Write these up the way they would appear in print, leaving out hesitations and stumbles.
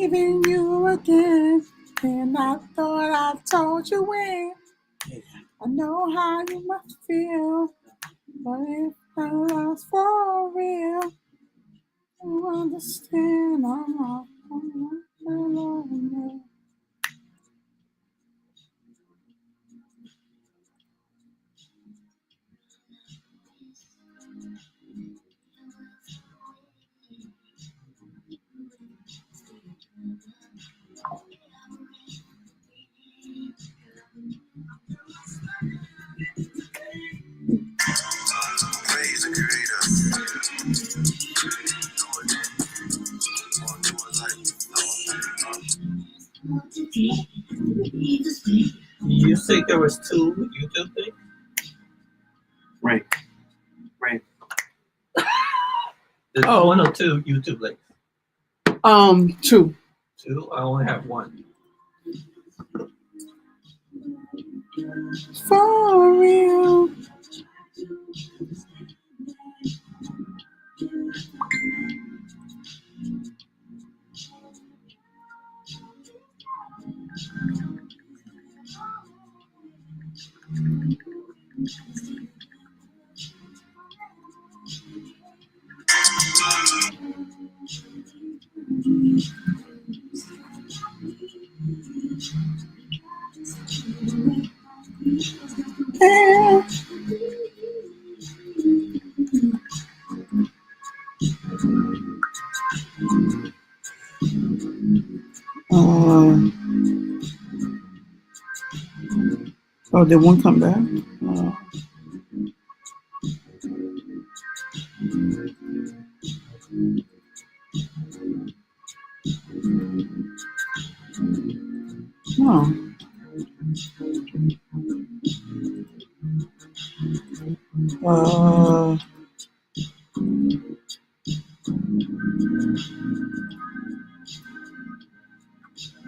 leaving you again. And I thought I told you when. I know how you must feel. But if I lost for real, you understand I'm not loving you. You think there was 2 YouTube things? Right. There's 1 or 2 YouTube links. 2. 2? I only have 1. For real. Yeah. Oh, did one come back? No.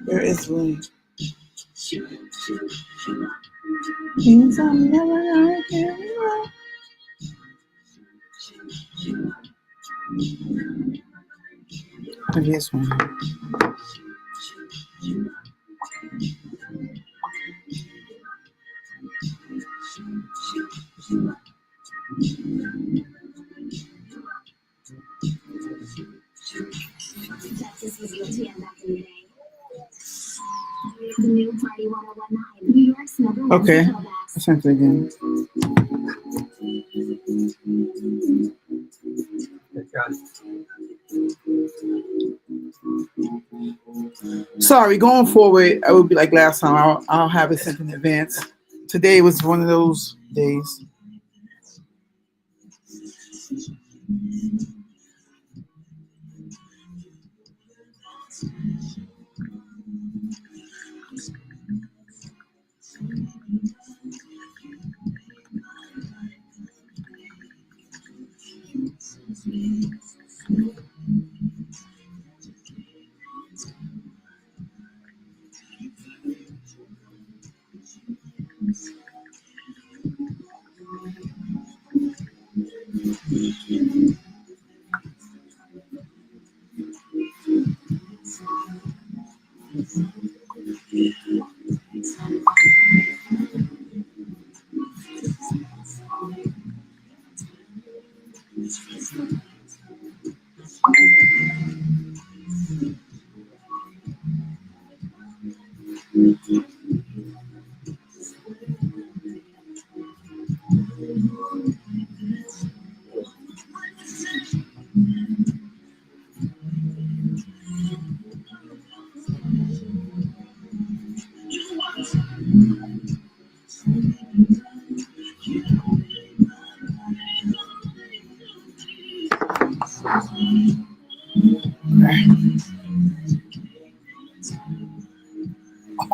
Where is Lee? Things I'm never gonna carry on. Maybe it's one. This was your TM back in the day. The new Party 1019, New York's number 1 Okay. throwback. I sent it again. Sorry, going forward, I will be like last time. I'll have it sent in advance. Today was one of those days.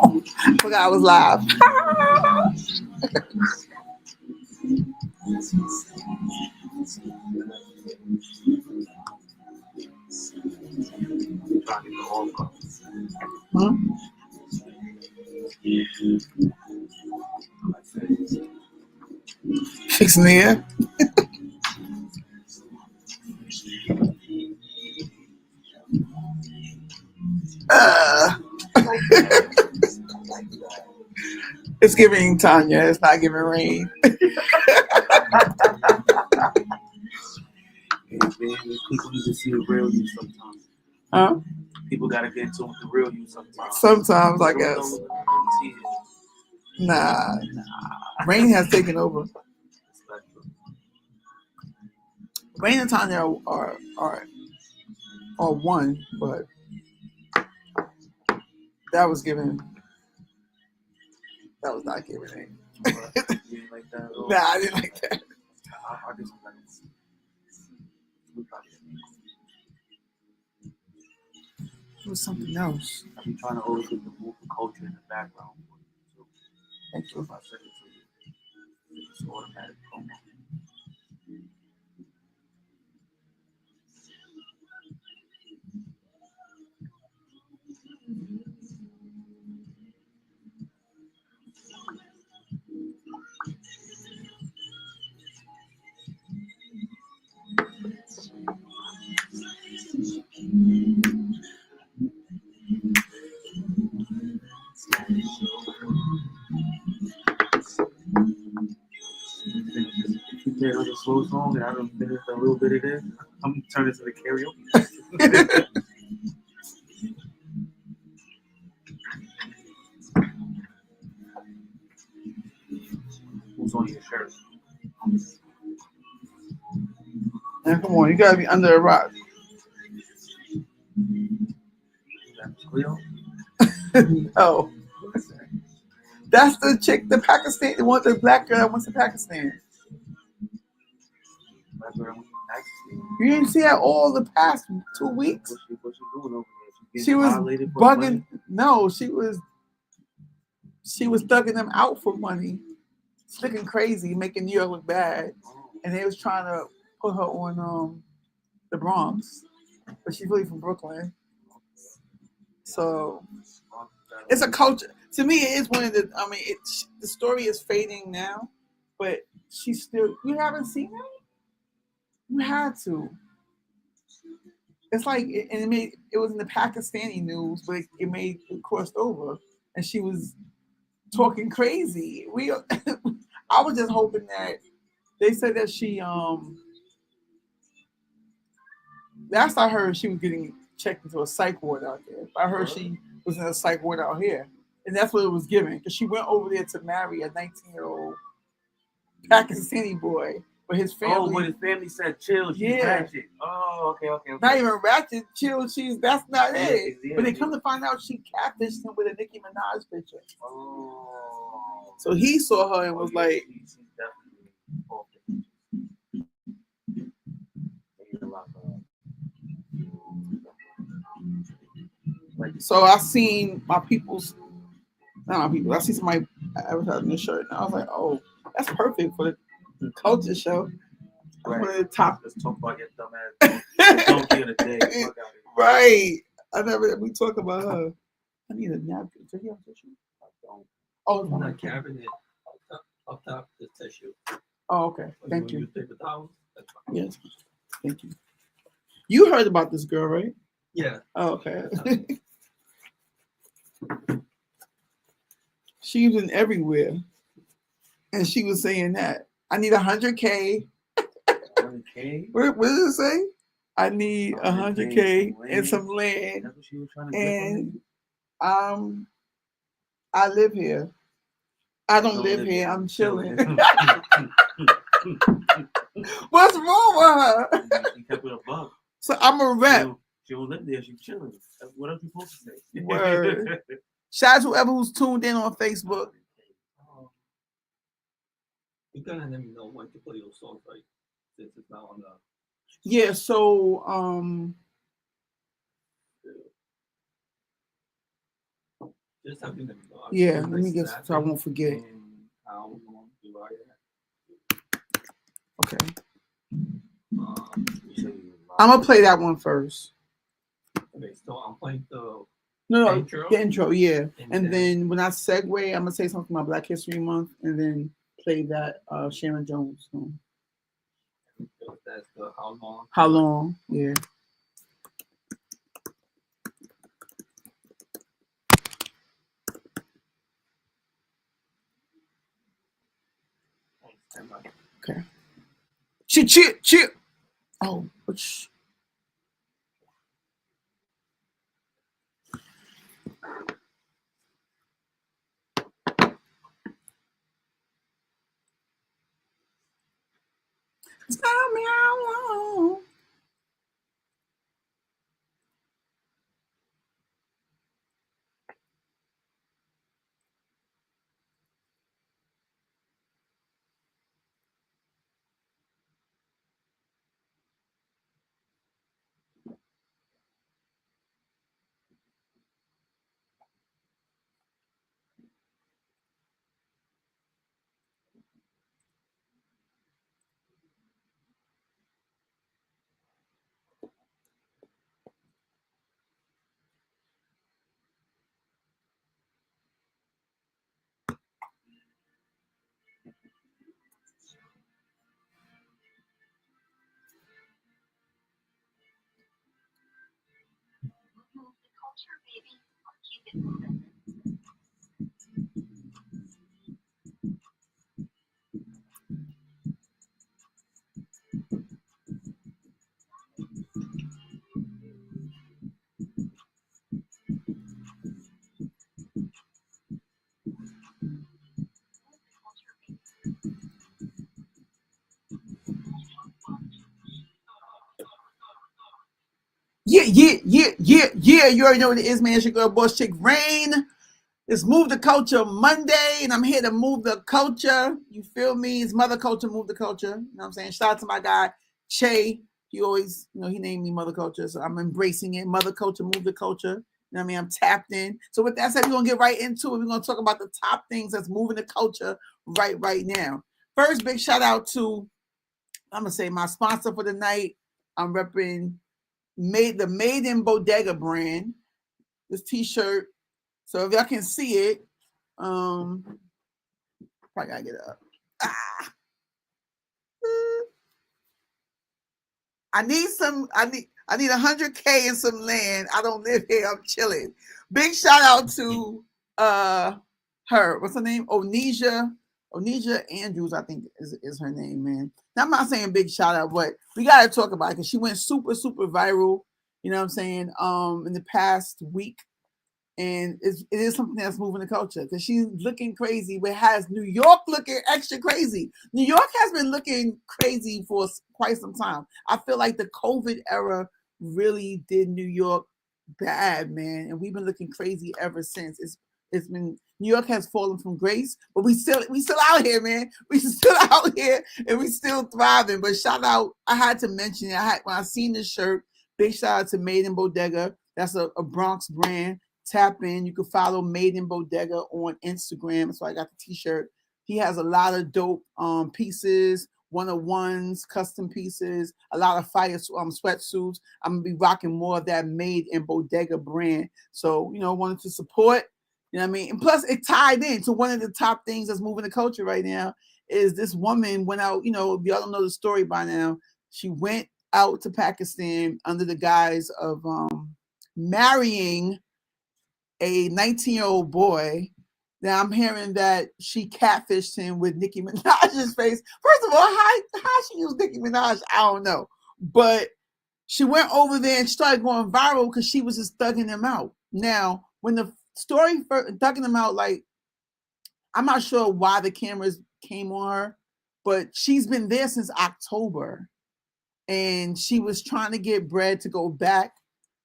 Oh, I forgot I was live. Huh? Fixing the air. It's giving Tanya. It's not giving Rain. Yeah, man, people need to see the real you sometimes. Huh? People gotta get into the real you sometimes. Sometimes, I guess. Nah. Rain has taken over. Rain and Tanya are one, but that was not giving it. You didn't like that at all? Nah, I didn't like that. I just like It was something else. I've been trying to always get the move the culture in the background. So, Thank you. if I send it to you, it's automatic promo. If you play like a slow song and I don't finish a little bit of this, I'm gonna turn it to the karaoke. Who's on your shirt? Man, come on, you gotta be under a rock. That's Cleo. No. That's the chick, the Pakistan, the black girl that went to Pakistan. You didn't see that all the past 2 weeks? What's she doing over there? She was violated for bugging. money? No, she was thugging them out for money. She's looking crazy, making New York look bad. And they was trying to put her on the Bronx. But she's really from Brooklyn. So it's a culture. To me, it is one of the. I mean, the story is fading now, but she's still. You haven't seen it. You had to. It's like, and it was in the Pakistani news, but it crossed over, and she was talking crazy. I was just hoping that they said that she last I heard she was getting checked into a psych ward out there. I heard she was in a psych ward out here. And that's what it was given. Because she went over there to marry a 19-year-old Pakistani boy. But his family. Oh, when his family said chill, she's ratchet. Oh, okay. Not even ratchet, chill, that's not Yeah, it. yeah, But they come to find out she catfished him with a Nicki Minaj picture. Oh. So he saw her and was like, she's definitely off the so I seen I see somebody advertising this shirt, and I was like, oh, that's perfect for the culture show. Right. One of the top. Let's talk about your dumb ass. Don't get a day. Right. We talk about her. I need a napkin. Do you have tissue? I don't. Oh, On that cabinet up top, the tissue. Oh, okay. Thank you. Use paper towels. Yes. Thank you. You heard about this girl, right? Yeah. Oh, okay. She was in everywhere. And she was saying that I need 100K. 100K? What does it say? I need 100K and some land. That's what she was trying to and I live here. I don't live here. I'm chilling. What's wrong with her? She kept it above. So I'm a rep. She don't live there. She's chilling. What else you supposed to say? Word. Shout out to whoever who's tuned in on Facebook. You gotta let me know when to play those songs, right? Since it's now on the. Yeah. So Just have to let me know. Yeah. Let me get so I won't forget. Okay. I'm gonna play that one first. Okay, so I'm playing the intro? The intro, yeah. And then when I segue, I'm gonna say something about Black History Month, and then play that Sharon Jones song. That's the How Long? How Long? Yeah. Okay. Cheer. Oh, which. Tell me how long. Yeah. You already know what it is, man. It's your girl, boss chick, Rain. It's Move the Culture Monday, and I'm here to move the culture. You feel me? It's Mother Culture, Move the Culture. You know what I'm saying? Shout out to my guy, Che. He always, he named me Mother Culture, so I'm embracing it. Mother Culture, Move the Culture. You know what I mean? I'm tapped in. So with that said, we're going to get right into it. We're going to talk about the top things that's moving the culture right now. First, big shout out to, I'm going to say, my sponsor for the night. I'm repping the Made in Bodega brand. This t-shirt. So if y'all can see it, probably gotta get it up. I need 100K and some land. I don't live here. I'm chilling. Big shout out to her. What's her name? Onesia Andrews, I think is her name, man. Now, I'm not saying big shout out, but we gotta talk about it because she went super viral. You know what I'm saying? In the past week. And it is something that's moving the culture because she's looking crazy, but has New York looking extra crazy. New York has been looking crazy for quite some time. I feel like the COVID era really did New York bad, man, and we've been looking crazy ever since. It's been New York has fallen from grace, but we still out here, man. We still out here and we still thriving. But shout out, I had to mention it. When I seen this shirt, big shout out to Made in Bodega. That's a Bronx brand. Tap in. You can follow Made in Bodega on Instagram. So I got the t-shirt. He has a lot of dope pieces, one-of-ones, custom pieces, a lot of fire sweatsuits. I'm gonna be rocking more of that Made in Bodega brand. So, wanted to support, you know what I mean? And plus it tied in to one of the top things that's moving the culture right now is this woman went out, if y'all don't know the story by now, she went out to Pakistan under the guise of marrying a 19-year-old boy. Now I'm hearing that she catfished him with Nicki Minaj's face. First of all, how she used Nicki Minaj, I don't know. But she went over there and started going viral because she was just thugging him out. Now, when the story for thugging him out, like, I'm not sure why the cameras came on her, but she's been there since October. And she was trying to get bread to go back.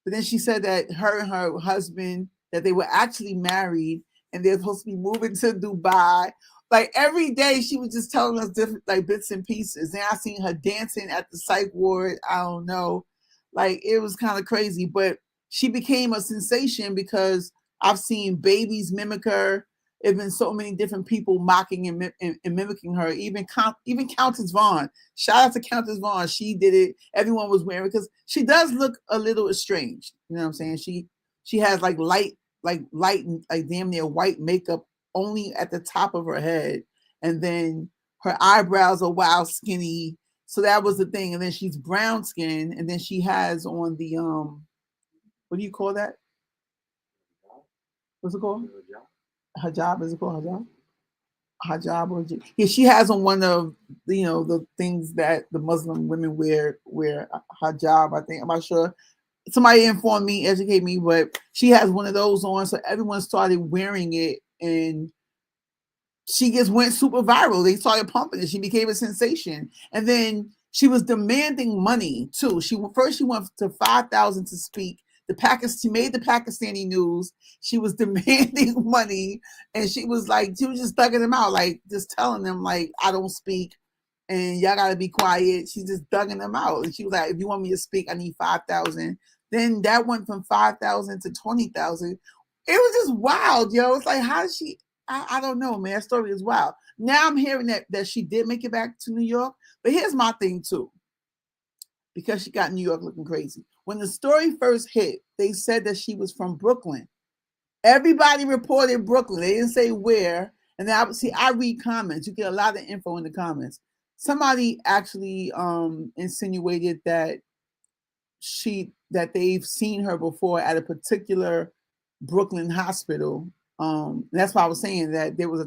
But then she said that her and her husband, that they were actually married and they're supposed to be moving to Dubai. Like every day she was just telling us different like bits and pieces. Then I seen her dancing at the psych ward. I don't know. Like it was kind of crazy, but she became a sensation because I've seen babies mimic her. There've been so many different people mocking and mimicking her. Even Countess Vaughn. Shout out to Countess Vaughn. She did it. Everyone was wearing it because she does look a little estranged. You know what I'm saying? She has like light, damn near white makeup only at the top of her head, and then her eyebrows are wild skinny. So that was the thing. And then she's brown skin, and then she has on the what do you call that? What's it called? Hijab. Is it called hijab? hijab or yeah, she has on one of the things that the Muslim women wear hijab. I think I'm not sure. Somebody informed me, educate me, but she has one of those on, so everyone started wearing it, and she just went super viral. They started pumping it. She became a sensation, and then she was demanding money too. She went to 5,000 to speak. She made the Pakistani news. She was demanding money, and she was just thugging them out, like just telling them like, I don't speak, and y'all gotta be quiet. She's just thugging them out, and she was like, if you want me to speak, I need 5,000. Then that went from 5,000 to 20,000. It was just wild, yo. It's like, how did she? I don't know, man. That story is wild. Now I'm hearing that she did make it back to New York. But here's my thing too, because she got New York looking crazy. When the story first hit, they said that she was from Brooklyn. Everybody reported Brooklyn. They didn't say where. And then I read comments. You get a lot of info in the comments. Somebody actually insinuated that they've seen her before at a particular Brooklyn hospital. That's why I was saying that there was a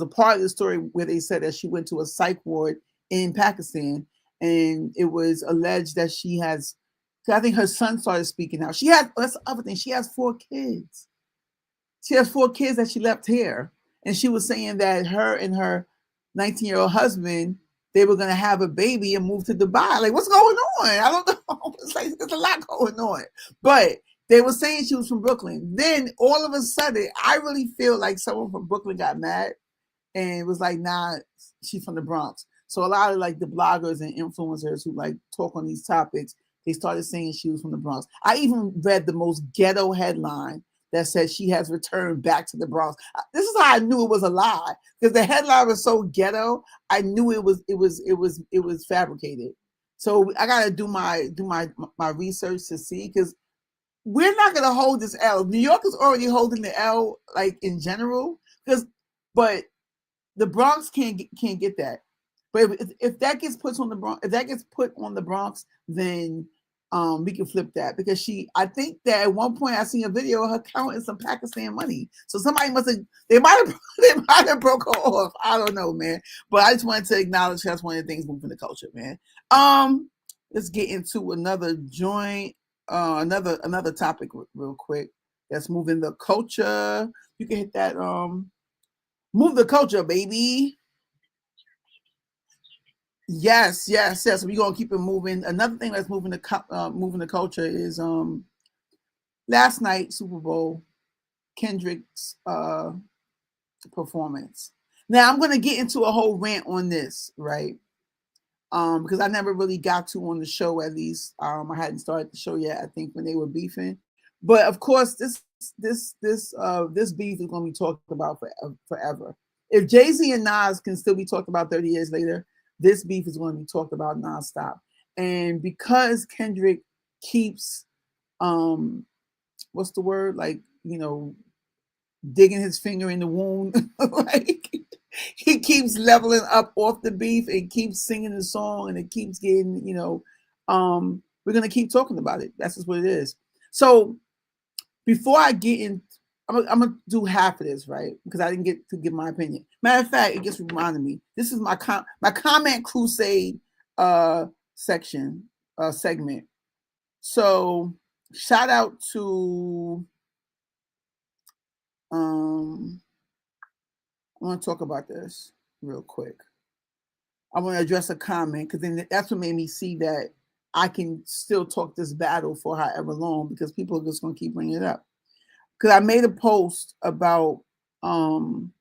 part of the story where they said that she went to a psych ward in Pakistan, and it was alleged that I think her son started speaking out. That's the other thing. She has 4 kids. She has 4 kids that she left here. And she was saying that her and her 19-year-old husband, they were going to have a baby and move to Dubai. Like, what's going on? I don't know. It's like, there's a lot going on. But they were saying she was from Brooklyn. Then all of a sudden, I really feel like someone from Brooklyn got mad and was like, nah, she's from the Bronx. So a lot of like the bloggers and influencers who like talk on these topics, they started saying she was from the Bronx. I even read the most ghetto headline that said she has returned back to the Bronx. This is how I knew it was a lie, because the headline was so ghetto. I knew it was fabricated. So I gotta do my research to see, because we're not gonna hold this L. New York is already holding the L, like in general, but the Bronx can't get that. But if that gets put on the Bronx, then we can flip that, because I think that at one point I seen a video of her counting some Pakistan money. So somebody they might have broke her off. I don't know, man. But I just wanted to acknowledge that's one of the things moving the culture, man. Let's get into another joint, another topic real quick. That's moving the culture. You can hit that move the culture, baby. Yes. We're gonna keep it moving. Another thing that's moving the culture is last night Super Bowl, Kendrick's performance. Now I'm gonna get into a whole rant on this, right? Because I never really got to on the show. At least I hadn't started the show yet. I think when they were beefing, but of course this beef is gonna be talked about forever. If Jay-Z and Nas can still be talked about 30 years later, this beef is going to be talked about nonstop. And because Kendrick keeps, what's the word? Like, digging his finger in the wound. Like, he keeps leveling up off the beef and keeps singing the song, and it keeps getting, we're going to keep talking about it. That's just what it is. So before I get in, I'm gonna do half of this, right? Because I didn't get to give my opinion. Matter of fact, it just reminded me. This is my comment crusade segment. So shout out to I want to talk about this real quick. I want to address a comment, because then that's what made me see that I can still talk this battle for however long, because people are just gonna keep bringing it up. Because I made a post about hold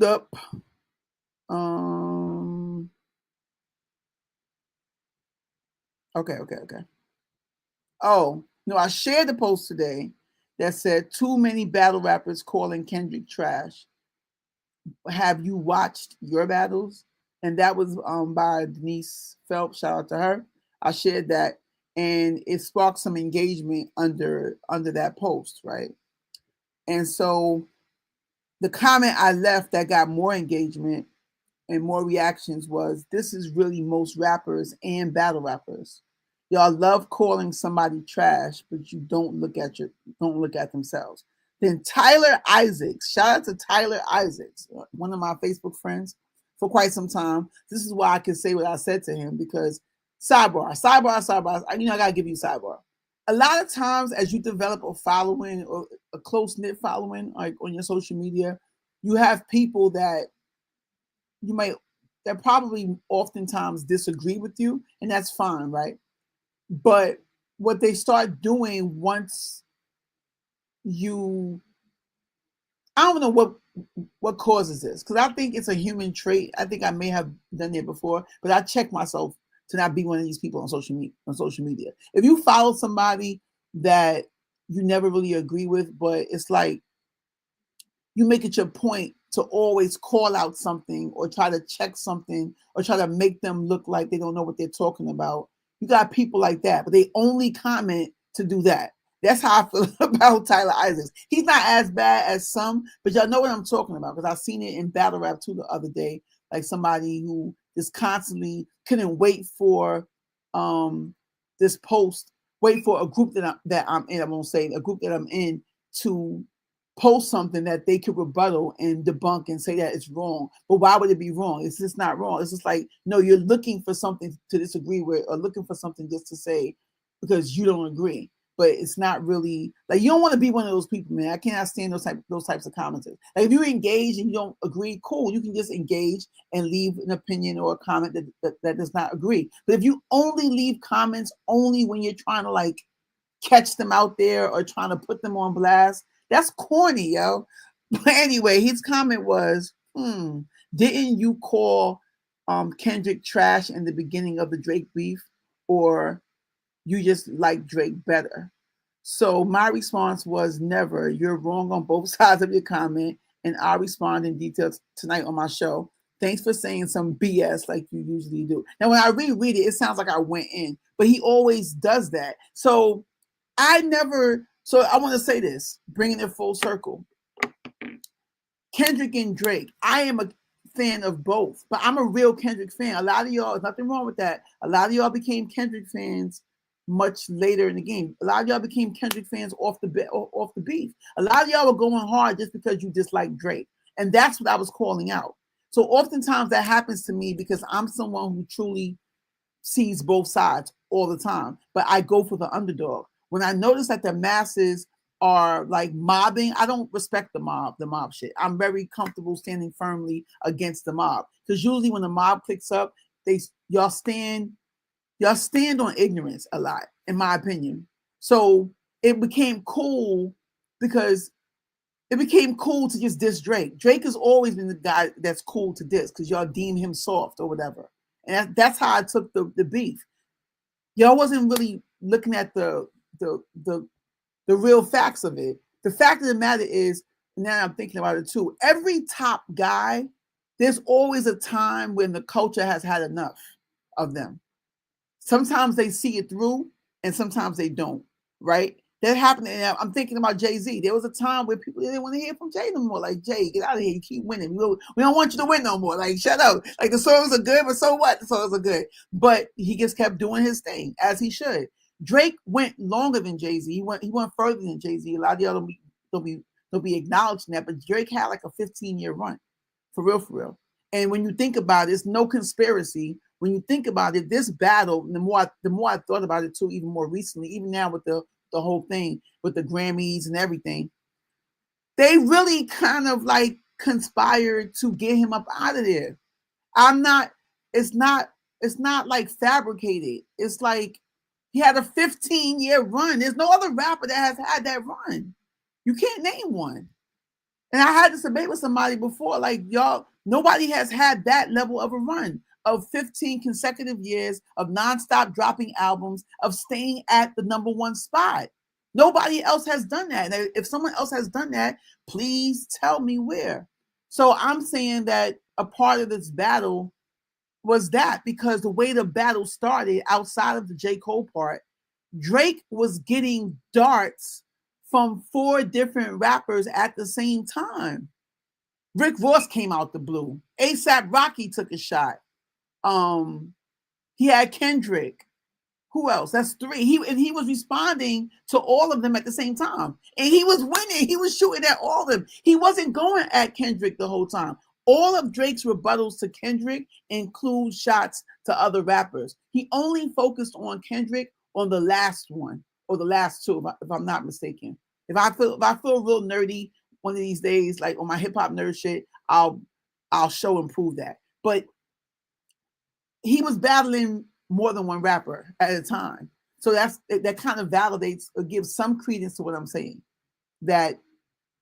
up. Okay. Oh, no, I shared the post today that said too many battle rappers calling Kendrick trash. Have you watched your battles? And that was by Denise Phelps. Shout out to her. I shared that, and it sparked some engagement under that post, right? And so the comment I left that got more engagement and more reactions was, this is really most rappers and battle rappers. Y'all love calling somebody trash, but you don't look at themselves. Then Tyler Isaacs. Shout out to Tyler Isaacs, one of my Facebook friends for quite some time. This is why I can say what I said to him, because sidebar. I gotta give you sidebar. A lot of times as you develop a following or a close-knit following, like on your social media, you have people that that probably oftentimes disagree with you, and that's fine, right? But what they start doing once I don't know what causes this, because I think it's a human trait. I think I may have done it before, but I check myself to not be one of these people on social media. If you follow somebody that you never really agree with, but it's like you make it your point to always call out something or try to check something or try to make them look like they don't know what they're talking about. You got people like that, but they only comment to do that. That's how I feel about Tyler Isaacs. He's not as bad as some, but y'all know what I'm talking about, because I've seen it in battle rap too the other day. Like somebody who just constantly couldn't wait for this post, wait for a group that I'm in. I won't say a group that I'm in to post something that they could rebuttal and debunk and say that it's wrong. But why would it be wrong? It's just not wrong. It's just like, no, you're looking for something to disagree with or looking for something just to say because you don't agree. But it's not really like, you don't want to be one of those people, man. I cannot stand those types of commenters. Like if you engage and you don't agree, cool. You can just engage and leave an opinion or a comment that does not agree. But if you only leave comments only when you're trying to like catch them out there or trying to put them on blast, that's corny, yo. But anyway, his comment was, didn't you call Kendrick trash in the beginning of the Drake beef, or you just like Drake better? So my response was, never. You're wrong on both sides of your comment, and I'll respond in detail tonight on my show. Thanks for saying some BS like you usually do. Now, when I reread it, it sounds like I went in, but he always does that. So I want to say this, bringing it full circle. Kendrick and Drake, I am a fan of both, but I'm a real Kendrick fan. A lot of y'all, there's nothing wrong with that. A lot of y'all became Kendrick fans much later in the game. A lot of y'all became Kendrick fans off the beef. A lot of y'all were going hard just because you dislike Drake. And that's what I was calling out. So oftentimes that happens to me because I'm someone who truly sees both sides all the time, but I go for the underdog. When I notice that the masses are like mobbing, I don't respect the mob shit. I'm very comfortable standing firmly against the mob, because usually when the mob clicks up, y'all stand on ignorance a lot, in my opinion. So it became cool because it became cool to just diss Drake. Drake has always been the guy that's cool to diss because y'all deem him soft or whatever. And that's how I took the beef. Y'all wasn't really looking at the real facts of it. The fact of the matter is, now I'm thinking about it too, every top guy, there's always a time when the culture has had enough of them. Sometimes they see it through and sometimes they don't, right? That happened. And I'm thinking about Jay-Z. There was a time where people didn't want to hear from Jay no more. Like, Jay, get out of here. You keep winning. We don't want you to win no more. Like, shut up. Like, the songs are good, but so what? The songs are good. But he just kept doing his thing, as he should. Drake went longer than Jay-Z. He went further than Jay-Z. A lot of y'all don't be acknowledging that. But Drake had like a 15-year run. For real. And when you think about it, it's no conspiracy. When you think about it, this battle, the more I thought about it too, even more recently, even now with the whole thing with the Grammys and everything, they really kind of like conspired to get him up out of there. It's not like fabricated. It's like he had a 15-year run. There's no other rapper that has had that run. You can't name one. And I had this debate with somebody before, like, y'all, nobody has had that level of a run of 15 consecutive years of nonstop dropping albums, of staying at the #1 spot. Nobody else has done that. And if someone else has done that, please tell me where. So I'm saying that a part of this battle was that, because the way the battle started, outside of the J. Cole part, Drake was getting darts from 4 different rappers at the same time. Rick Ross came out the blue. A$AP Rocky took a shot. He had Kendrick. Who else? That's 3. He was responding to all of them at the same time. And he was winning. He was shooting at all of them. He wasn't going at Kendrick the whole time. All of Drake's rebuttals to Kendrick include shots to other rappers. He only focused on Kendrick on the last one or the last 2, if I'm not mistaken. If I feel real nerdy one of these days, like on my hip hop nerd shit, I'll show and prove that. But he was battling more than one rapper at a time. So that kind of validates or gives some credence to what I'm saying. That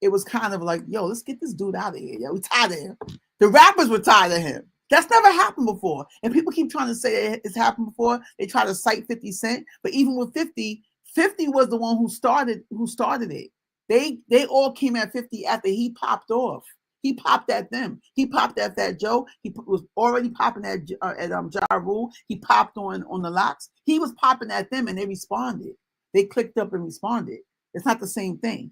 it was kind of like, yo, let's get this dude out of here. Yo, we tired of him. The rappers were tired of him. That's never happened before. And people keep trying to say it's happened before. They try to cite 50 Cent. But even with 50 was the one who started it. They all came at 50 after he popped off. He popped at them. He popped at Fat Joe. He was already popping at Ja Rule. He popped on the Locks. He was popping at them and they responded. They clicked up and responded. It's not the same thing.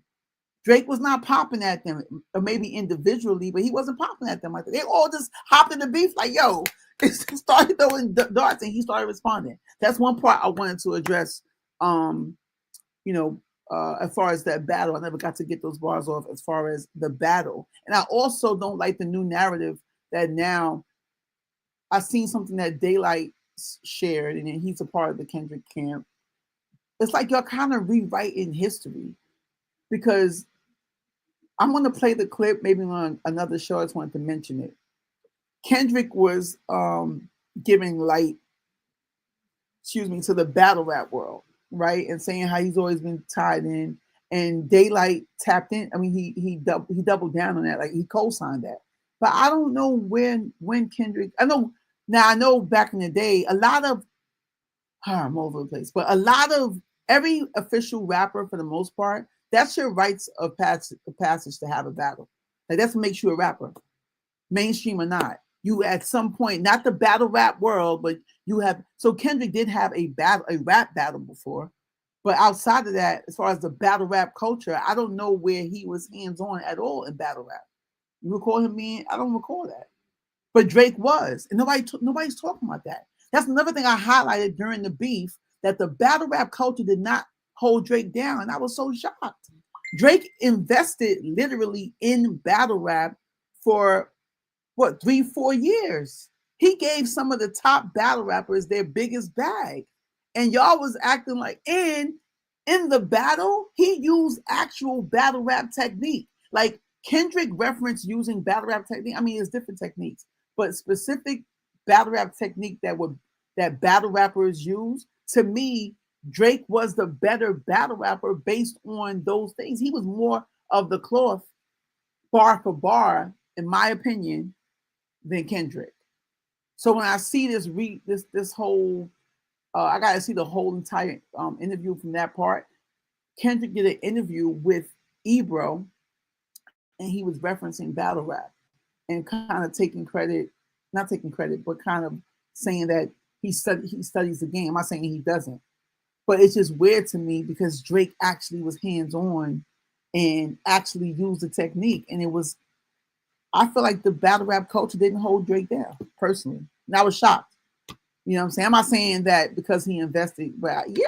Drake was not popping at them, or maybe individually, but he wasn't popping at them like that. They all just hopped in the beef like, yo, it started throwing darts and he started responding. That's one part I wanted to address, as far as that battle. I never got to get those bars off as far as the battle. And I also don't like the new narrative that now I've seen something that Daylight shared, and then he's a part of the Kendrick camp. It's like y'all kind of rewriting history, because I'm going to play the clip maybe on another show. I just wanted to mention it. Kendrick was giving light, to the battle rap world, right? And saying how he's always been tied in. And Daylight tapped in. I mean, he doubled down on that. Like, he co-signed that. But I don't know when Kendrick. I know back in the day, a lot of I'm all over the place, but a lot of every official rapper, for the most part, that's your rites of passage to have a battle. Like, that's what makes you a rapper, mainstream or not. You at some point, not the battle rap world, but you have. So Kendrick did have a rap battle before, but outside of that, as far as the battle rap culture, I don't know where he was hands on at all in battle rap. You recall him being? I don't recall that, but Drake was, and nobody's talking about that. That's another thing I highlighted during the beef, that the battle rap culture did not hold Drake down, and I was so shocked. Drake invested literally in battle rap for 3-4 years. He gave some of the top battle rappers their biggest bag, and y'all was acting like in the battle he used actual battle rap technique. Like, Kendrick referenced using battle rap technique. I mean, it's different techniques, but specific battle rap technique that battle rappers use. To me, Drake was the better battle rapper based on those things. He was more of the cloth, bar for bar, in my opinion, than Kendrick. So when I see this whole, I got to see the whole entire interview from that part. Kendrick did an interview with Ebro, and he was referencing battle rap and kind of not taking credit, but kind of saying that he studies the game. I'm not saying he doesn't. But it's just weird to me because Drake actually was hands-on and actually used the technique. And I feel like the battle rap culture didn't hold Drake down, personally. And I was shocked. You know what I'm saying? I'm not saying that because he invested, but I think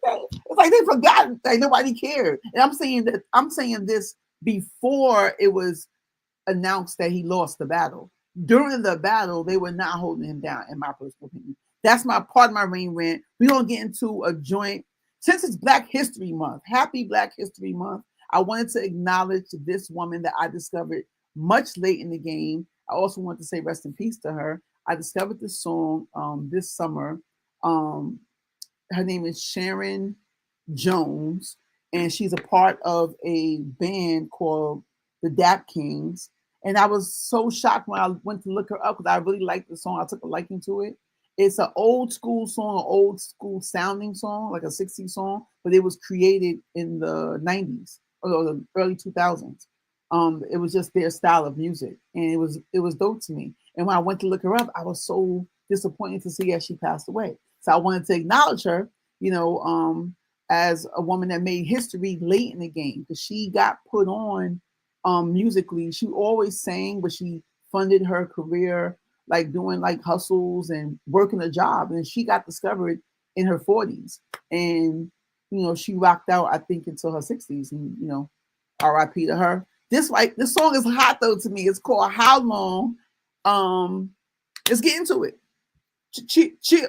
that it's like they forgot, like nobody cared. And I'm saying this before it was announced that he lost the battle. During the battle, they were not holding him down, in my personal opinion. That's my part of my RAINE rant. We're going to get into a joint. Since it's Black History Month, happy Black History Month, I wanted to acknowledge this woman that I discovered much late in the game. I also want to say rest in peace to her. I discovered this song this summer. Her name is Sharon Jones, and she's a part of a band called the Dap Kings. And I was so shocked when I went to look her up because I really liked the song. I took a liking to it. It's an old school song, an old school sounding song, like a 60s song, but it was created in the 90s or the early 2000s. It was just their style of music, and it was dope to me. And when I went to look her up, I was so disappointed to see that she passed away. So I wanted to acknowledge her, as a woman that made history late in the game, because she got put on musically. She always sang, but she funded her career like doing like hustles and working a job, and she got discovered in her 40s, and she rocked out, I think, until her 60s, and R.I.P. to her. This song is hot though to me. It's called How Long. Let's get into it. Chill.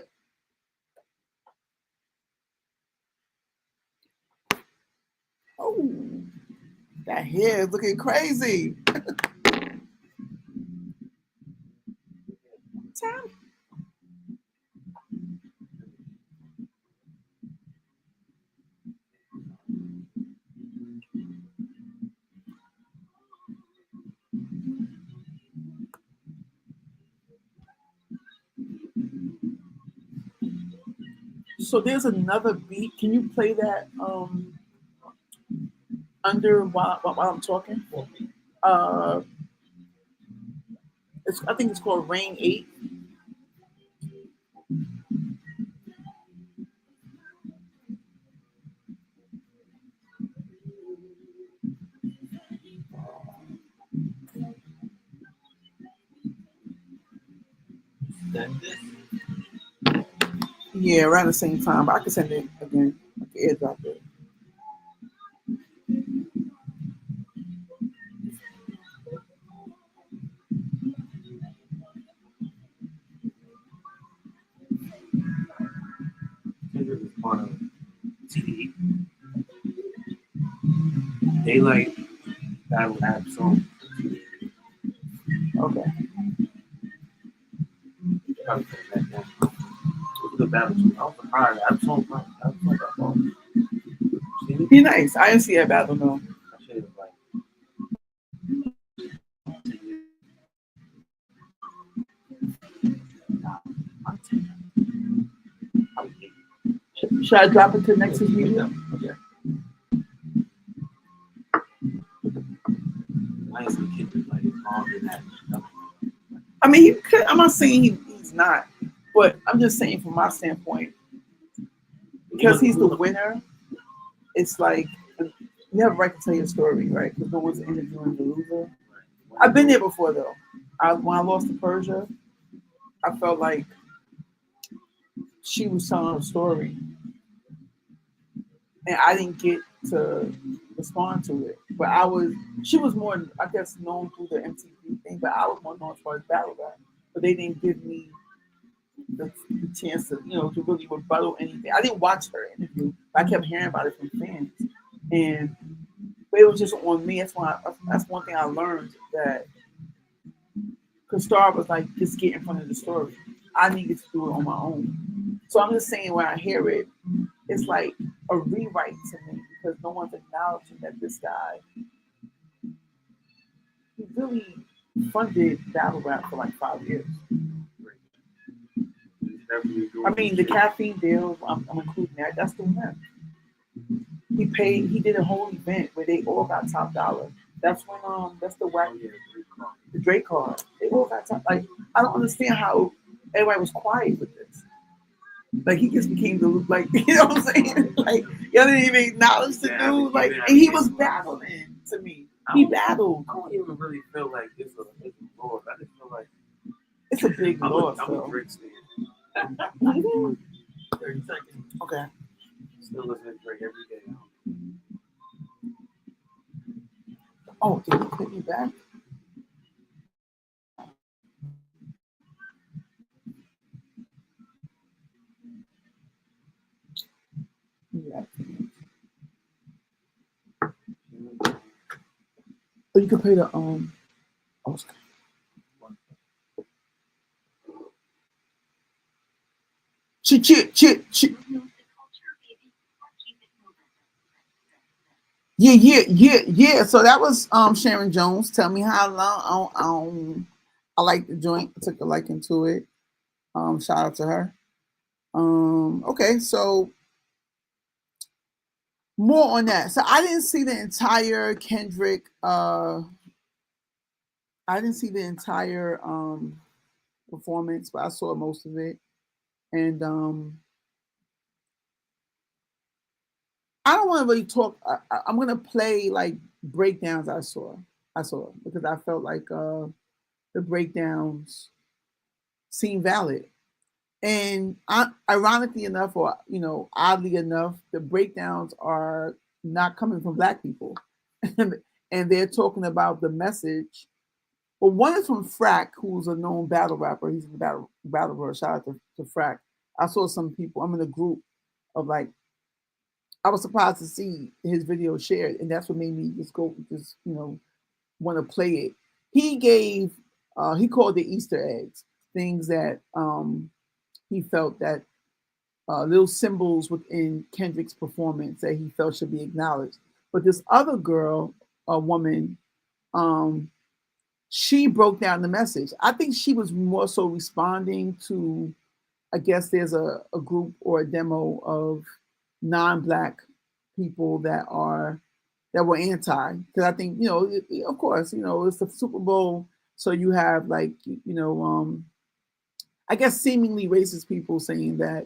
Oh, that hair is looking crazy. Time. So there's another beat. Can you play that under while I'm talking? I think it's called RAINE 8. Yeah, around the same time, but I can send it again. I can airdrop it. Kendrick is part of TDE. Daylight Battle Rap song. Okay. Probably take that down. It was a good battle too. I was surprised. That song got ball. Be nice. I didn't see that battle though. That shit is like. Should I drop it to next week's video? Yeah. I ain't seen Kendrick like longer than that. I mean, he could. I'm not saying he's not, but I'm just saying from my standpoint, because he's the winner. It's like you have a right to tell your story, right? Because no one's interviewing the loser. I've been there before though. When I lost to Persia, I felt like she was telling a story, and I didn't get to respond to it. But she was more, I guess, known through the MTV thing, but I was more known as far as battle rap. But they didn't give me the chance to, to really rebuttal anything. I didn't watch her interview, but I kept hearing about it from fans, but it was just on me. That's one thing I learned, that because Star was like, just get in front of the story. I needed to do it on my own. So I'm just saying, when I hear it, it's like a rewrite to me, because no one's acknowledging that this guy, he really funded battle rap for like 5 years. I mean, the caffeine deal, I'm including that. That's the one. He did a whole event where they all got top dollar. That's when that's the Drake card. They all got top. Like, I don't understand how everybody was quiet with this. Like, he just became the, like, you know what I'm saying? Like, y'all didn't even acknowledge the dude. Like, and he was battling to me. He battled. I don't even really feel like it's a loss. I just feel like it's a big loss. I'm a Drake fan. 30 seconds. Okay. Still listen to Drake every day. Oh, did he put me back? Yeah. Oh, you can play the Oscar. Chit. Yeah. So that was Sharon Jones. Tell me how long. I like the joint. I took a liking to it. Shout out to her. Okay, so more on that. So I didn't see the entire Kendrick. I didn't see the entire performance, but I saw most of it, and I don't want to really talk. I'm gonna play like breakdowns I saw because I felt like the breakdowns seemed valid. And ironically enough, or oddly enough, the breakdowns are not coming from Black people, and they're talking about the message. Well, one is from Frack, who's a known battle rapper. He's a battle rapper. Shout out to Frack. I saw some people. I'm in a group of like. I was surprised to see his video shared, and that's what made me just want to play it. He gave, he called the Easter eggs, things that he felt that little symbols within Kendrick's performance that he felt should be acknowledged. But this other girl, a woman, she broke down the message. I think she was more so responding to, I guess there's a group or a demo of non-Black people that were anti. Because I think, of course, it's the Super Bowl. So you have like, I guess seemingly racist people saying that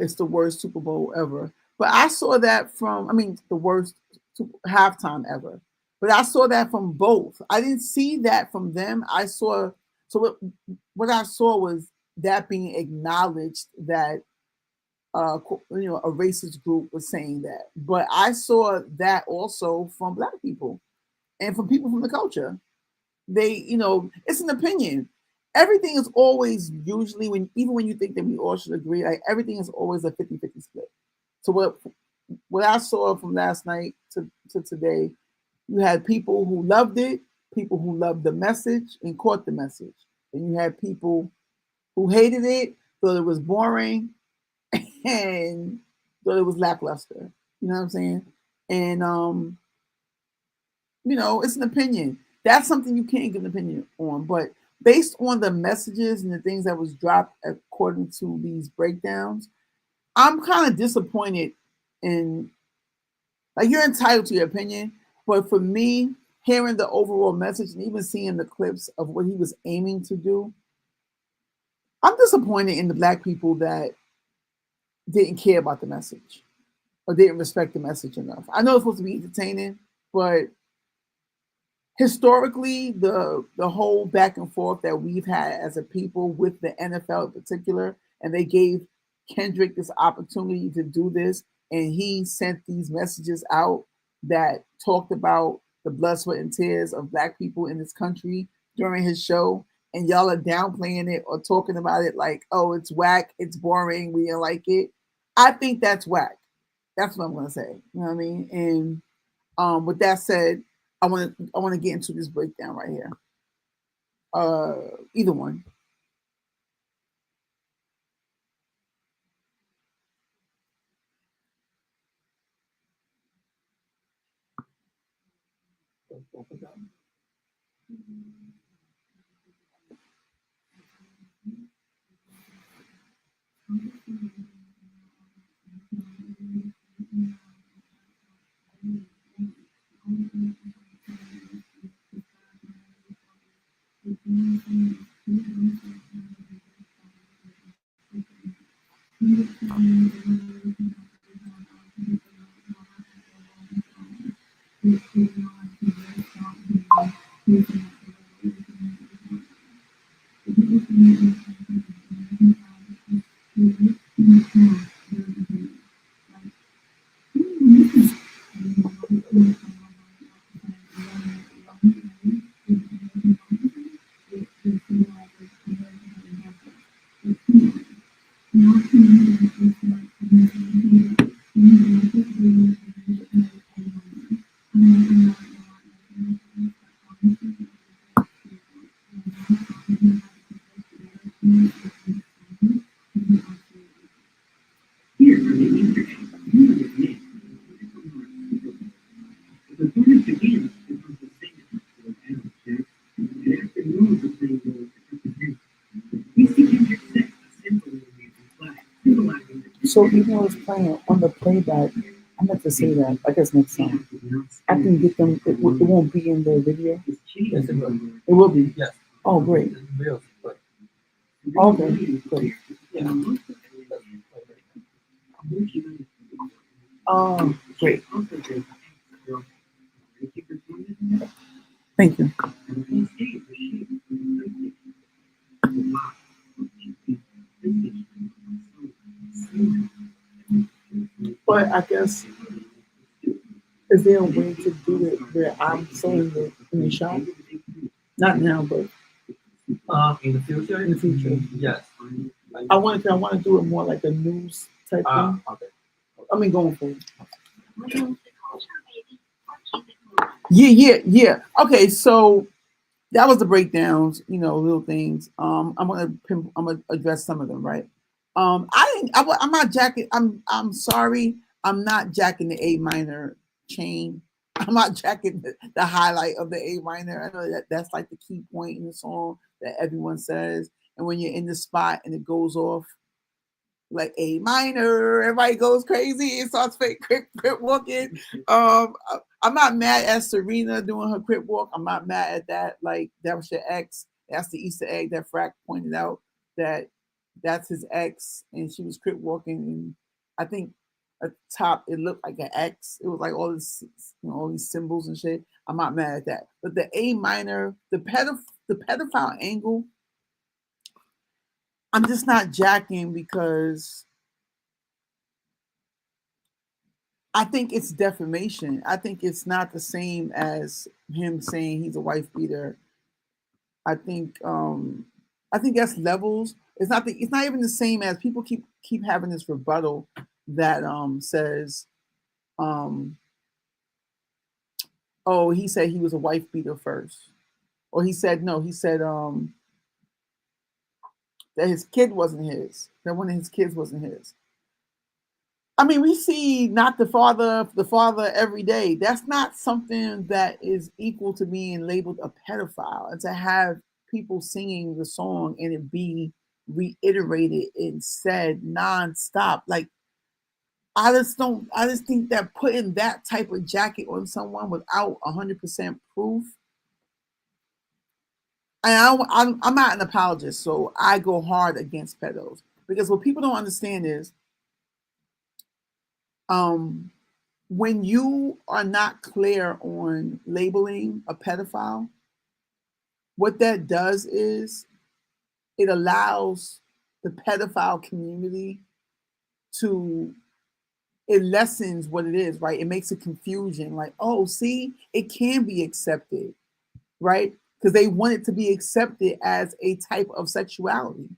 it's the worst Super Bowl ever. But I saw that the worst halftime ever. But I saw that from both. I didn't see that from them. What I saw was that being acknowledged that a racist group was saying that. But I saw that also from Black people and from people from the culture. It's an opinion. Everything is always usually even when you think that we all should agree, like everything is always a 50-50 split. So what I saw from last night to today, you had people who loved it, people who loved the message and caught the message. And you had people who hated it, thought it was boring, and thought it was lackluster. You know what I'm saying? And it's an opinion. That's something you can't give an opinion on. But based on the messages and the things that was dropped according to these breakdowns, I'm kind of disappointed in, like, you're entitled to your opinion, but for me, hearing the overall message and even seeing the clips of what he was aiming to do, I'm disappointed in the Black people that didn't care about the message or didn't respect the message enough. I know it's supposed to be entertaining, but historically, the whole back and forth that we've had as a people with the NFL in particular, and they gave Kendrick this opportunity to do this, and he sent these messages out that talked about the blood, sweat, and tears of Black people in this country during his show, and y'all are downplaying it or talking about it like, oh, it's whack, it's boring, we didn't like it. I think that's whack. That's what I'm gonna say. You know what I mean? And with that said, I want to get into this breakdown right here. Either one. So even though it's playing on the playback, I meant to say that, I guess next time, I can get them, it won't be in the video. Yes, it will. It will be? Yes. Oh, great. It's real, but Okay, great. yeah. Great. Thank you. But I guess, is there a way to do it where I'm still in the shop? Not now, but In the future? in the future. Yes. I want to do it more like a news type thing. Okay. I mean, going forward. Move the culture, baby. Or keep it moving. Yeah. Okay, so that was the breakdowns, little things. I'm gonna address some of them, right? I'm not jacking. I'm sorry. I'm not jacking the A minor chain. I'm not jacking the highlight of the A minor. I know that's like the key point in the song that everyone says. And when you're in the spot and it goes off like A minor, everybody goes crazy and starts fake crip walking. I'm not mad at Serena doing her crip walk. I'm not mad at that. Like, that was your ex. That's the Easter egg that Frack pointed out, that that's his ex, and she was crip walking. And I think at the top it looked like an X. It was like all this, all these symbols and shit. I'm not mad at that. But the A minor, the pedophile angle, I'm just not jacking because I think it's defamation. I think it's not the same as him saying he's a wife beater. I think that's levels. It's not even the same as people keep having this rebuttal that says oh, he said he was a wife beater first. Or he said that his kid wasn't his. That one of his kids wasn't his. I mean, we see not the father every day. That's not something that is equal to being labeled a pedophile. And to have people singing the song and it be reiterated and said nonstop, like, I just think that putting that type of jacket on someone without 100% proof. And I'm not an apologist, so I go hard against pedos, because what people don't understand is, when you are not clear on labeling a pedophile, what that does is it allows the pedophile community it lessens what it is, right? It makes a confusion, like, oh, see, it can be accepted, right? Because they want it to be accepted as a type of sexuality.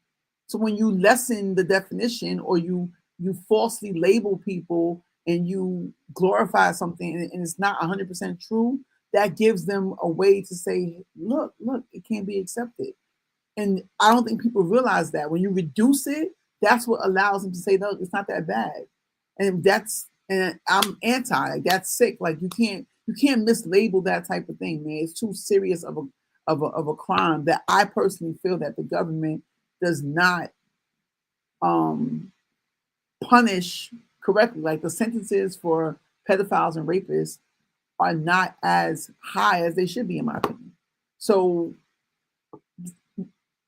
So when you lessen the definition, or you falsely label people and you glorify something and it's not 100% true, that gives them a way to say, look, it can't be accepted. And I don't think people realize that when you reduce it, that's what allows them to say, no, it's not that bad. And I'm anti, like, that's sick. Like, you can't mislabel that type of thing, man. It's too serious of a crime that I personally feel that the government does not punish correctly. Like, the sentences for pedophiles and rapists are not as high as they should be, in my opinion. So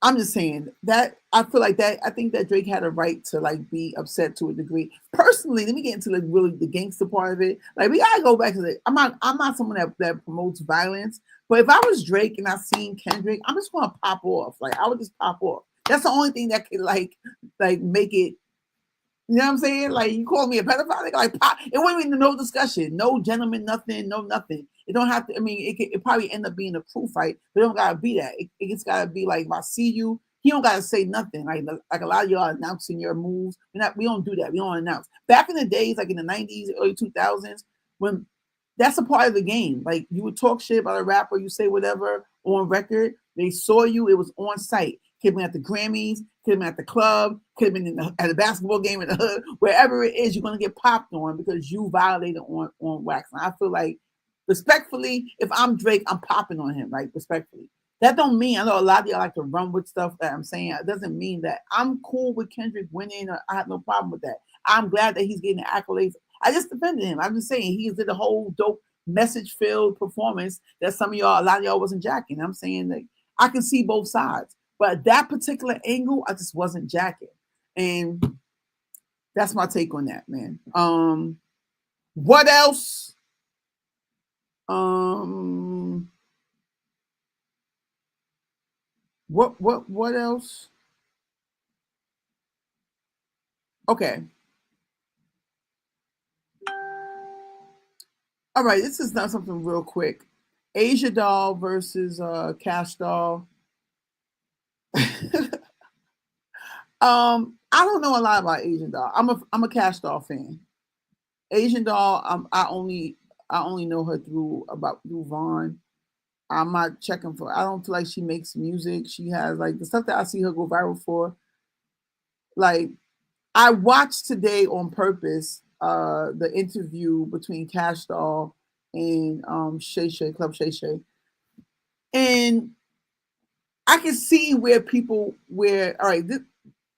I'm just saying that I feel like that. I think that Drake had a right to, like, be upset to a degree. Personally, let me get into the gangster part of it. Like, we gotta go back to I'm not someone that promotes violence, but if I was Drake and I seen Kendrick, I'm just gonna pop off. Like, I would just pop off. That's the only thing that could like make it. You know what I'm saying? Like, you call me a pedophile, like, pop. It wouldn't be no discussion, no gentleman, nothing, no nothing. It don't have to. I mean, it probably end up being a crew fight, but it don't gotta be that. It just gotta be like, if I see you, he don't gotta say nothing. Like a lot of y'all announcing your moves. We don't do that. We don't announce. Back in the days, like in the 90s, early 2000s, when that's a part of the game. Like, you would talk shit about a rapper, you say whatever on record. They saw you. It was on site. Could have been at the Grammys, could have been at the club, could have been at a basketball game in the hood. Wherever it is, you're gonna get popped on because you violated on wax. And I feel like, respectfully, if I'm Drake, I'm popping on him, like, respectfully. That don't mean, I know a lot of y'all like to run with stuff that I'm saying. It doesn't mean that I'm cool with Kendrick winning, or I have no problem with that. I'm glad that he's getting the accolades. I just defended him. I'm just saying he did a whole dope message-filled performance that a lot of y'all wasn't jacking. I'm saying that I can see both sides. But that particular angle, I just wasn't jacking. And that's my take on that, man. What else? What else? Okay. All right, this is not something real quick. Asia Doll versus Cash Doll. I don't know a lot about Asian Doll. I'm a Cash Doll fan. Asian Doll, I only know her through Vaughn. I'm not checking for. I don't feel like she makes music. She has like the stuff that I see her go viral for. Like I watched today on purpose the interview between Cash Doll and Shay Shay Club Shay Shay, and I can see where people all right.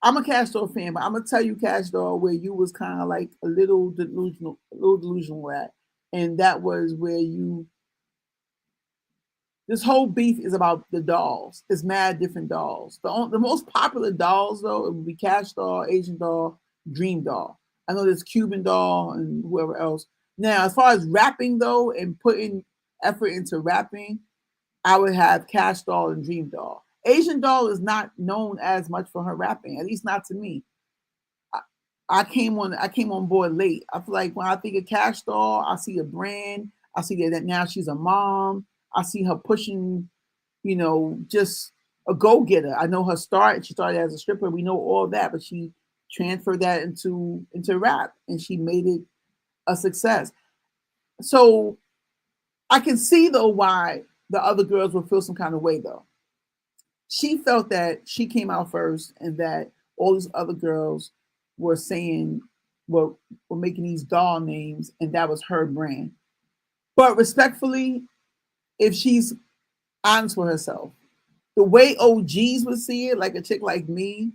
I'm a Cash Doll fan, but I'm gonna tell you, Cash Doll, where you was kind of like a little delusional at, and that was where you. This whole beef is about the dolls. It's mad different dolls. The most popular dolls though, it would be Cash Doll, Asian Doll, Dream Doll. I know there's Cuban Doll and whoever else. Now, as far as rapping though, and putting effort into rapping, I would have Cash Doll and Dream Doll. Asian Doll is not known as much for her rapping, at least not to me. I came on board late. I feel like when I think of Cash Doll, I see a brand. I see that now she's a mom. I see her pushing, just a go-getter. I know her start. She started as a stripper. We know all that, but she transferred that into rap, and she made it a success. So I can see though why the other girls would feel some kind of way though. She felt that she came out first, and that all these other girls were saying were making these doll names, and that was her brand. But respectfully, if she's honest with herself, the way OGs would see it, like a chick like me,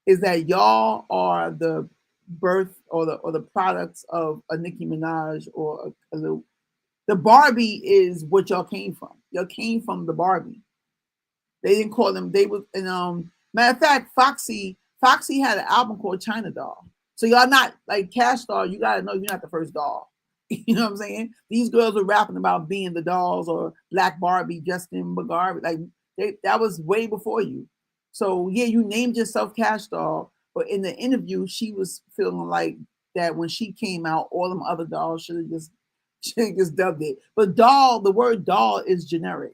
is that y'all are the birth or the products of a Nicki Minaj or a little. The Barbie is what y'all came from. Y'all came from the Barbie. They didn't call them. They was, and matter of fact, Foxy had an album called China Doll. So y'all not like Cash Doll. You gotta know you're not the first doll. You know what I'm saying? These girls are rapping about being the dolls or Black Barbie, Justin McGarvey. Like that was way before you. So yeah, you named yourself Cash Doll, but in the interview, she was feeling like that when she came out, all them other dolls should have just dubbed it. But doll, the word doll is generic.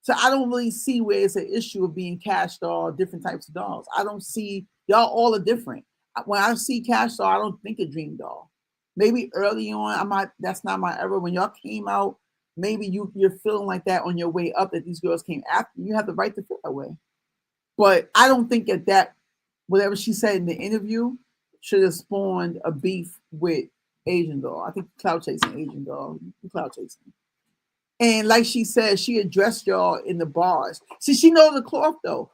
So I don't really see where it's an issue of being Cash Doll, different types of dolls. I don't see, y'all all are different. When I see Cash Doll, I don't think of Dream Doll. Maybe early on, that's not my era. When y'all came out, maybe you're feeling like that on your way up, that these girls came after. You have the right to feel that way. But I don't think that whatever she said in the interview should have spawned a beef with Asian Doll. I think clout chasing Asian Doll. Clout chasing. And like she said, she addressed y'all in the bars. See, she knows the cloth though.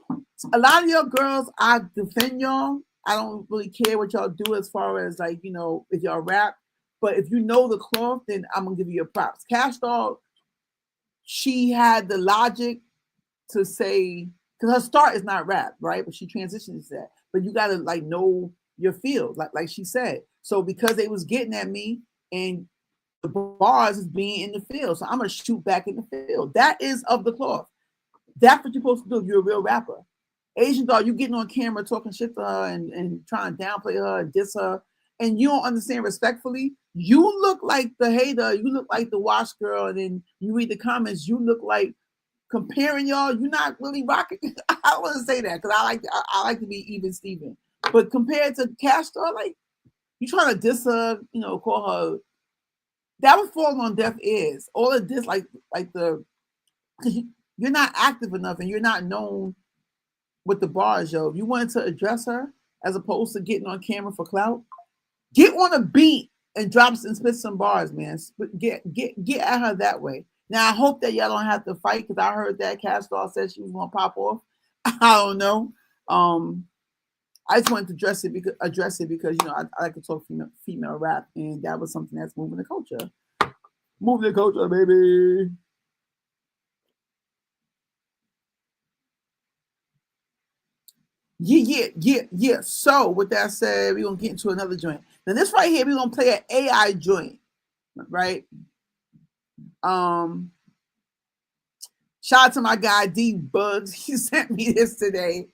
A lot of y'all girls, I defend y'all. I don't really care what y'all do as far as like, if y'all rap. But if you know the cloth, then I'm gonna give you your props. Cash Doll, she had the logic to say, because her start is not rap, right? But she transitions to that. But you gotta like know your field, like she said. So because they was getting at me and the bars is being in the field, so I'm gonna shoot back in the field. That is of the cloth. That's what you're supposed to do if you're a real rapper. Asian Doll, you getting on camera talking shit to her and trying to downplay her and diss her, and you don't understand respectfully. You look like the hater. You look like the wash girl, and then you read the comments. You look like comparing y'all. You're not really rocking. I don't want to say that because I like to be even Steven. But compared to Cash Doll, like you trying to diss her, call her. That was falling on deaf ears. All of this, because you're not active enough and you're not known with the bars, yo. If you wanted to address her as opposed to getting on camera for clout, get on a beat and spit some bars, man. Get at her that way. Now I hope that y'all don't have to fight because I heard that Cash Doll said she was gonna pop off. I don't know. I just wanted to address it because I like to talk female rap, and that was something that's moving the culture. Moving the culture, baby. Yeah. So with that said, we're gonna get into another joint. Now this right here, we're gonna play an AI joint, right? Shout out to my guy D Bugs. He sent me this today.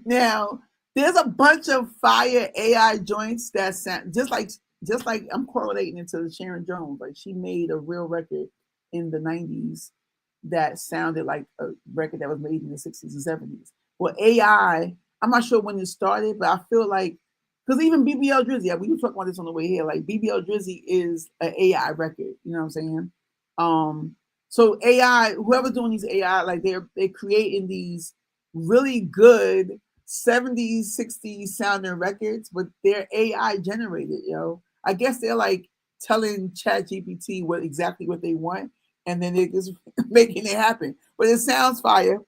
Now there's a bunch of fire AI joints that sound just like just like I'm correlating it to Sharon Jones. Like she made a real record in the 90s that sounded like a record that was made in the 60s and 70s. Well, AI, I'm not sure when it started, but I feel like because even BBL Drizzy, we were talking about this on the way here. Like BBL Drizzy is an AI record. You know what I'm saying? So AI, whoever's doing these AI, like they're creating these really good 70s, 60s sounding records, but they're AI generated, yo. I guess they're like telling ChatGPT exactly what they want, and then they're just making it happen. But it sounds fire.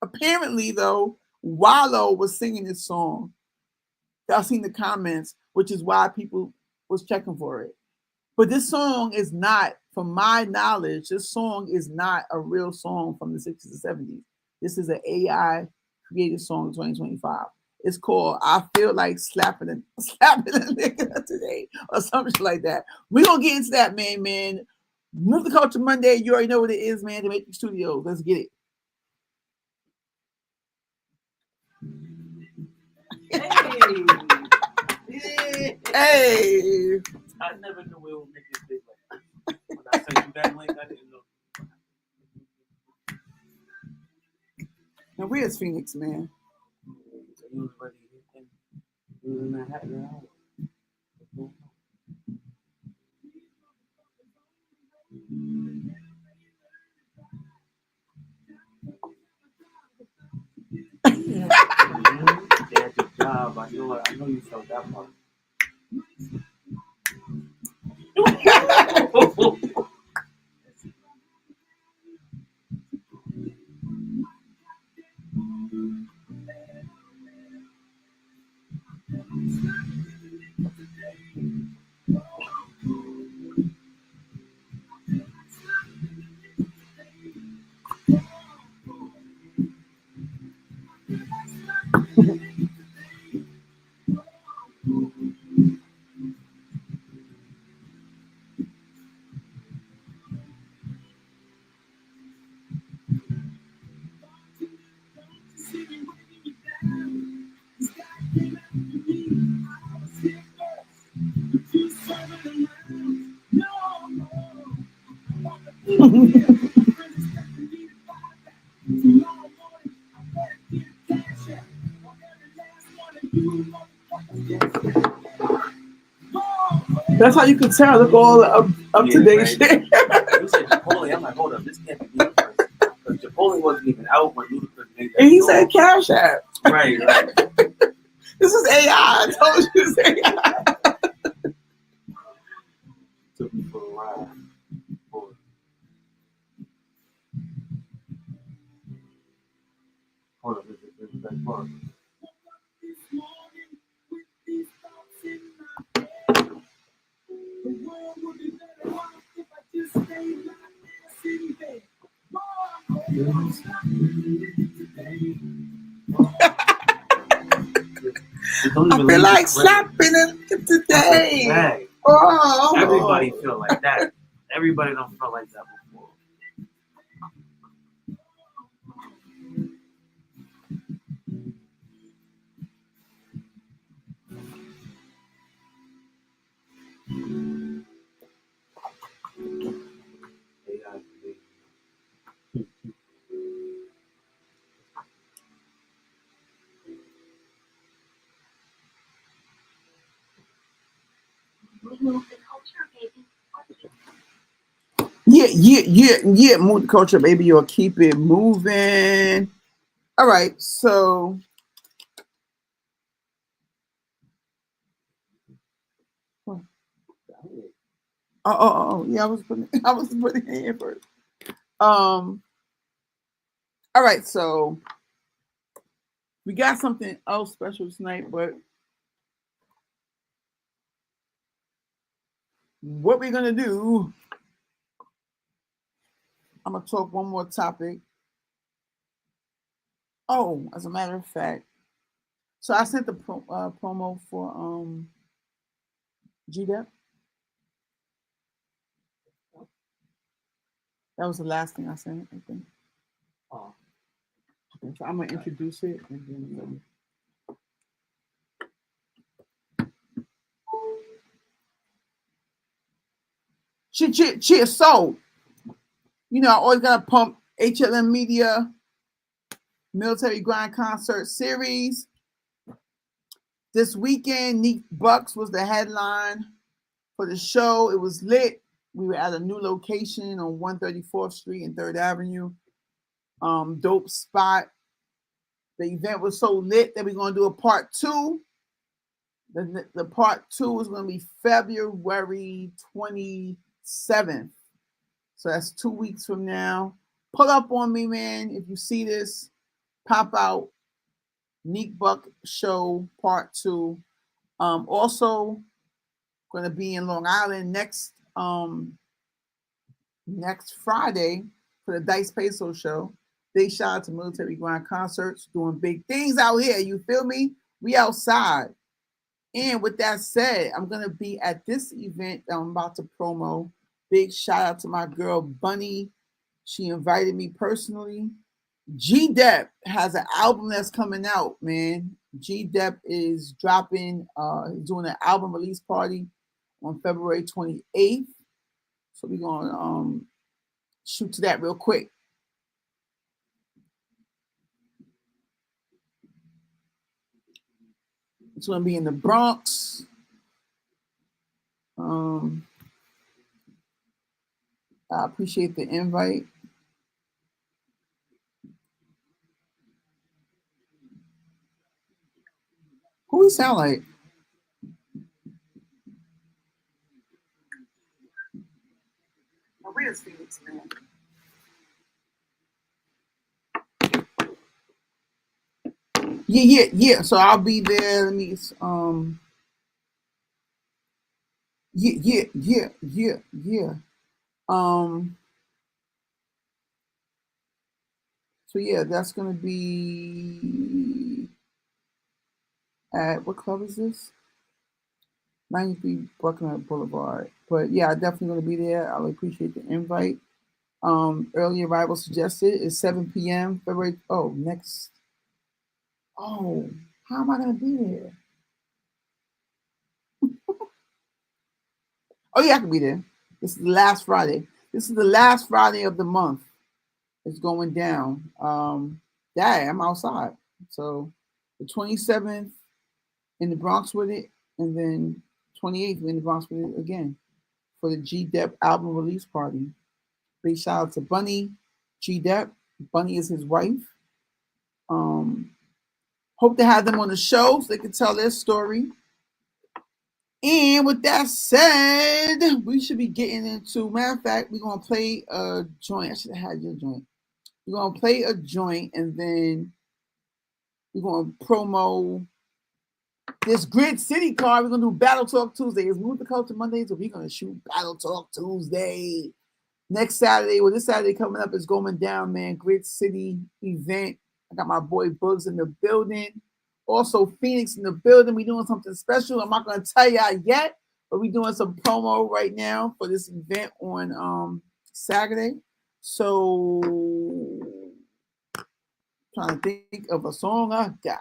Apparently, though, Wallow was singing this song. I've seen the comments, which is why people was checking for it. But this song is not, from my knowledge, this song is not a real song from the 60s and 70s. This is an AI created song in 2025. It's called I Feel Like Slapping a Nigga Today or something like that. We're going to get into that, man. Move the Culture Monday. You already know what it is, man. The Matrix Studios. Let's get it. Hey. I never knew we would make this big like that. When I sent you that link, I didn't know. Now, where's Phoenix, man? He was ready to hit him. He was in that hat now. They had your job. I know you felt that part. That's how you can tell. Look, all up to date right. shit. You said Chipotle. I'm like, hold up, this can't be Ludacris. Because Chipotle wasn't even out when Ludacris made that. And he song. said Cash App. Right. This is AI. I told you it's AI. Took me for a ride. Hold up, this is that part. I feel like slapping it today. Hey, Oh, everybody feel like that. Everybody don't feel like that before. Yeah. Move the culture, baby, or keep it moving. All right, so yeah, I was putting it in first. All right, so we got something else special tonight, but what we're gonna do, I'm gonna talk one more topic. Oh, as a matter of fact, so I sent the promo for GDEP. That was the last thing I sent, I think. Oh. Okay, so I'm gonna introduce it and then Cheer. So, you know, I always got to pump HLM Media Military Grind Concert Series. This weekend, Neek Bucks was the headline for the show. It was lit. We were at a new location on 134th Street and 3rd Avenue. Dope spot. The event was so lit that we're going to do a part 2. The part 2 is going to be February 27th. So that's 2 weeks from now. Pull up on me, man. If you see this, pop out. Neek Buck Show Part 2. Also going to be in Long Island next Friday for the Dice Peso Show. Big shout out to Military Grind Concerts, doing big things out here. You feel me? We outside. And with that said, I'm going to be at this event that I'm about to promo. Big shout out to my girl, Bunny. She invited me personally. G-Dep has an album that's coming out, man. G-Dep is dropping, doing an album release party on February 28th. So we're going to shoot to that real quick. It's going to be in the Bronx. I appreciate the invite. Who we sound like? Where's Phoenix, man? Yeah. So I'll be there. Let me yeah. So yeah, that's gonna be at what club is this? 93 Buckner Boulevard. But yeah, I'm definitely gonna be there. I'll appreciate the invite. Early arrival suggested is 7 p.m. February. How am I gonna be there? Oh yeah, I can be there. This is the last Friday. This is the last Friday of the month. It's going down. I'm outside. So the 27th in the Bronx with it, and then 28th in the Bronx with it again for the G-Dep album release party. Big shout out to Bunny, G-Dep. Bunny is his wife. Hope to have them on the show so they can tell their story. And with that said, we should be getting into, matter of fact, we're going to play a joint. I should have had your joint. We're going to play a joint, and then we're going to promo this Grid City card. We're going to do Battle Talk Tuesday. It's Move the Culture Monday, so we're going to shoot Battle Talk Tuesday. Next Saturday, this Saturday coming up is going down, man. Grid City event. I got my boy Bugs in the building. Also, Phoenix in the building. We're doing something special. I'm not going to tell y'all yet, but we're doing some promo right now for this event on Saturday. So, trying to think of a song I got.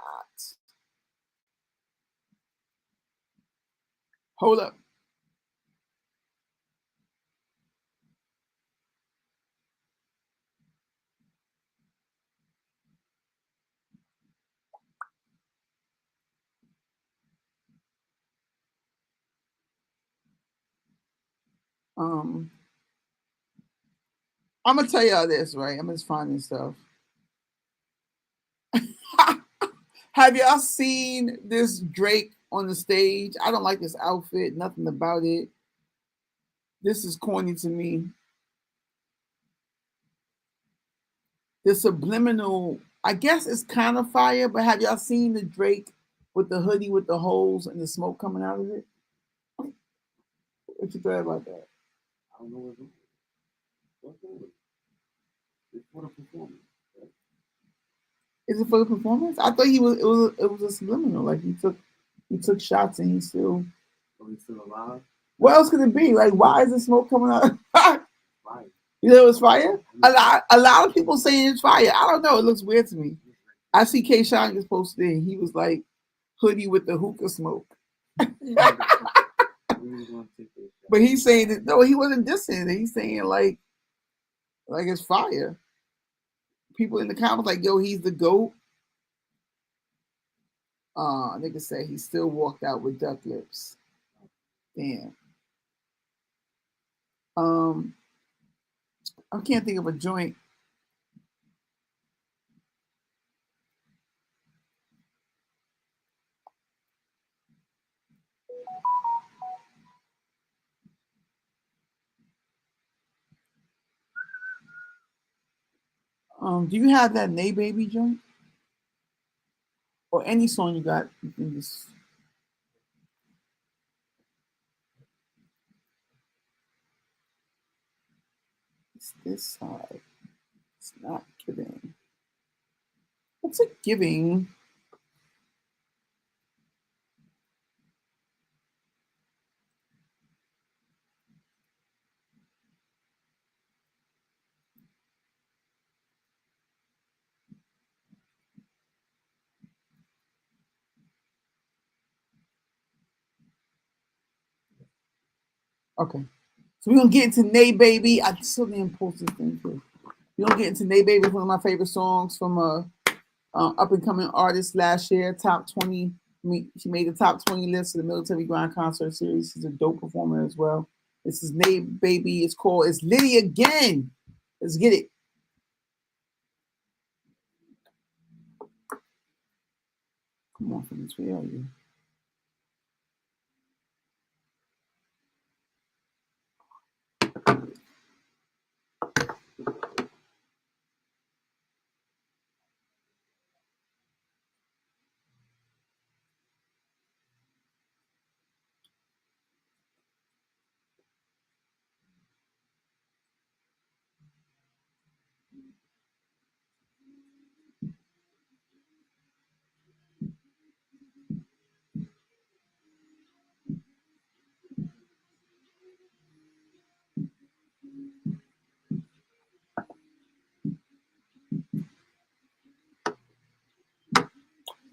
Hold up. I'm gonna tell y'all this, right? I'm just finding stuff. Have y'all seen this Drake on the stage? I don't like this outfit, nothing about it. This is corny to me. The subliminal, I guess it's kind of fire, but have y'all seen the Drake with the hoodie with the holes and the smoke coming out of it? What you thought about that? I don't know what's it's for the performance. Right? Is it for the performance? I thought it was a subliminal. Like he took shots and he's still. Oh, he's still alive? What else could it be? Like, why is the smoke coming out? Right. You know it's fire? A lot of people saying it's fire. I don't know. It looks weird to me. I see K. Shine just posted in. He was like hoodie with the hookah smoke. What really want to take this. But he's saying that no, he wasn't dissing it. He's saying like it's fire. People in the comments like, yo, he's the GOAT. Nigga said he still walked out with duck lips. Damn. I can't think of a joint. Do you have that Nay Baby joint? Or any song you got? You can just... It's this side. It's not giving. What's it giving? Okay. So we're gonna get into Nay Baby. I still didn't post this thing too. We're gonna get into Nay Baby, one of my favorite songs from a up and coming artist last year, top 20. She made the top 20 list of the Military Grind Concert Series. She's a dope performer as well. This is Nay Baby. It's called It's Liddy Again. Let's get it. Come on, friends, where are you?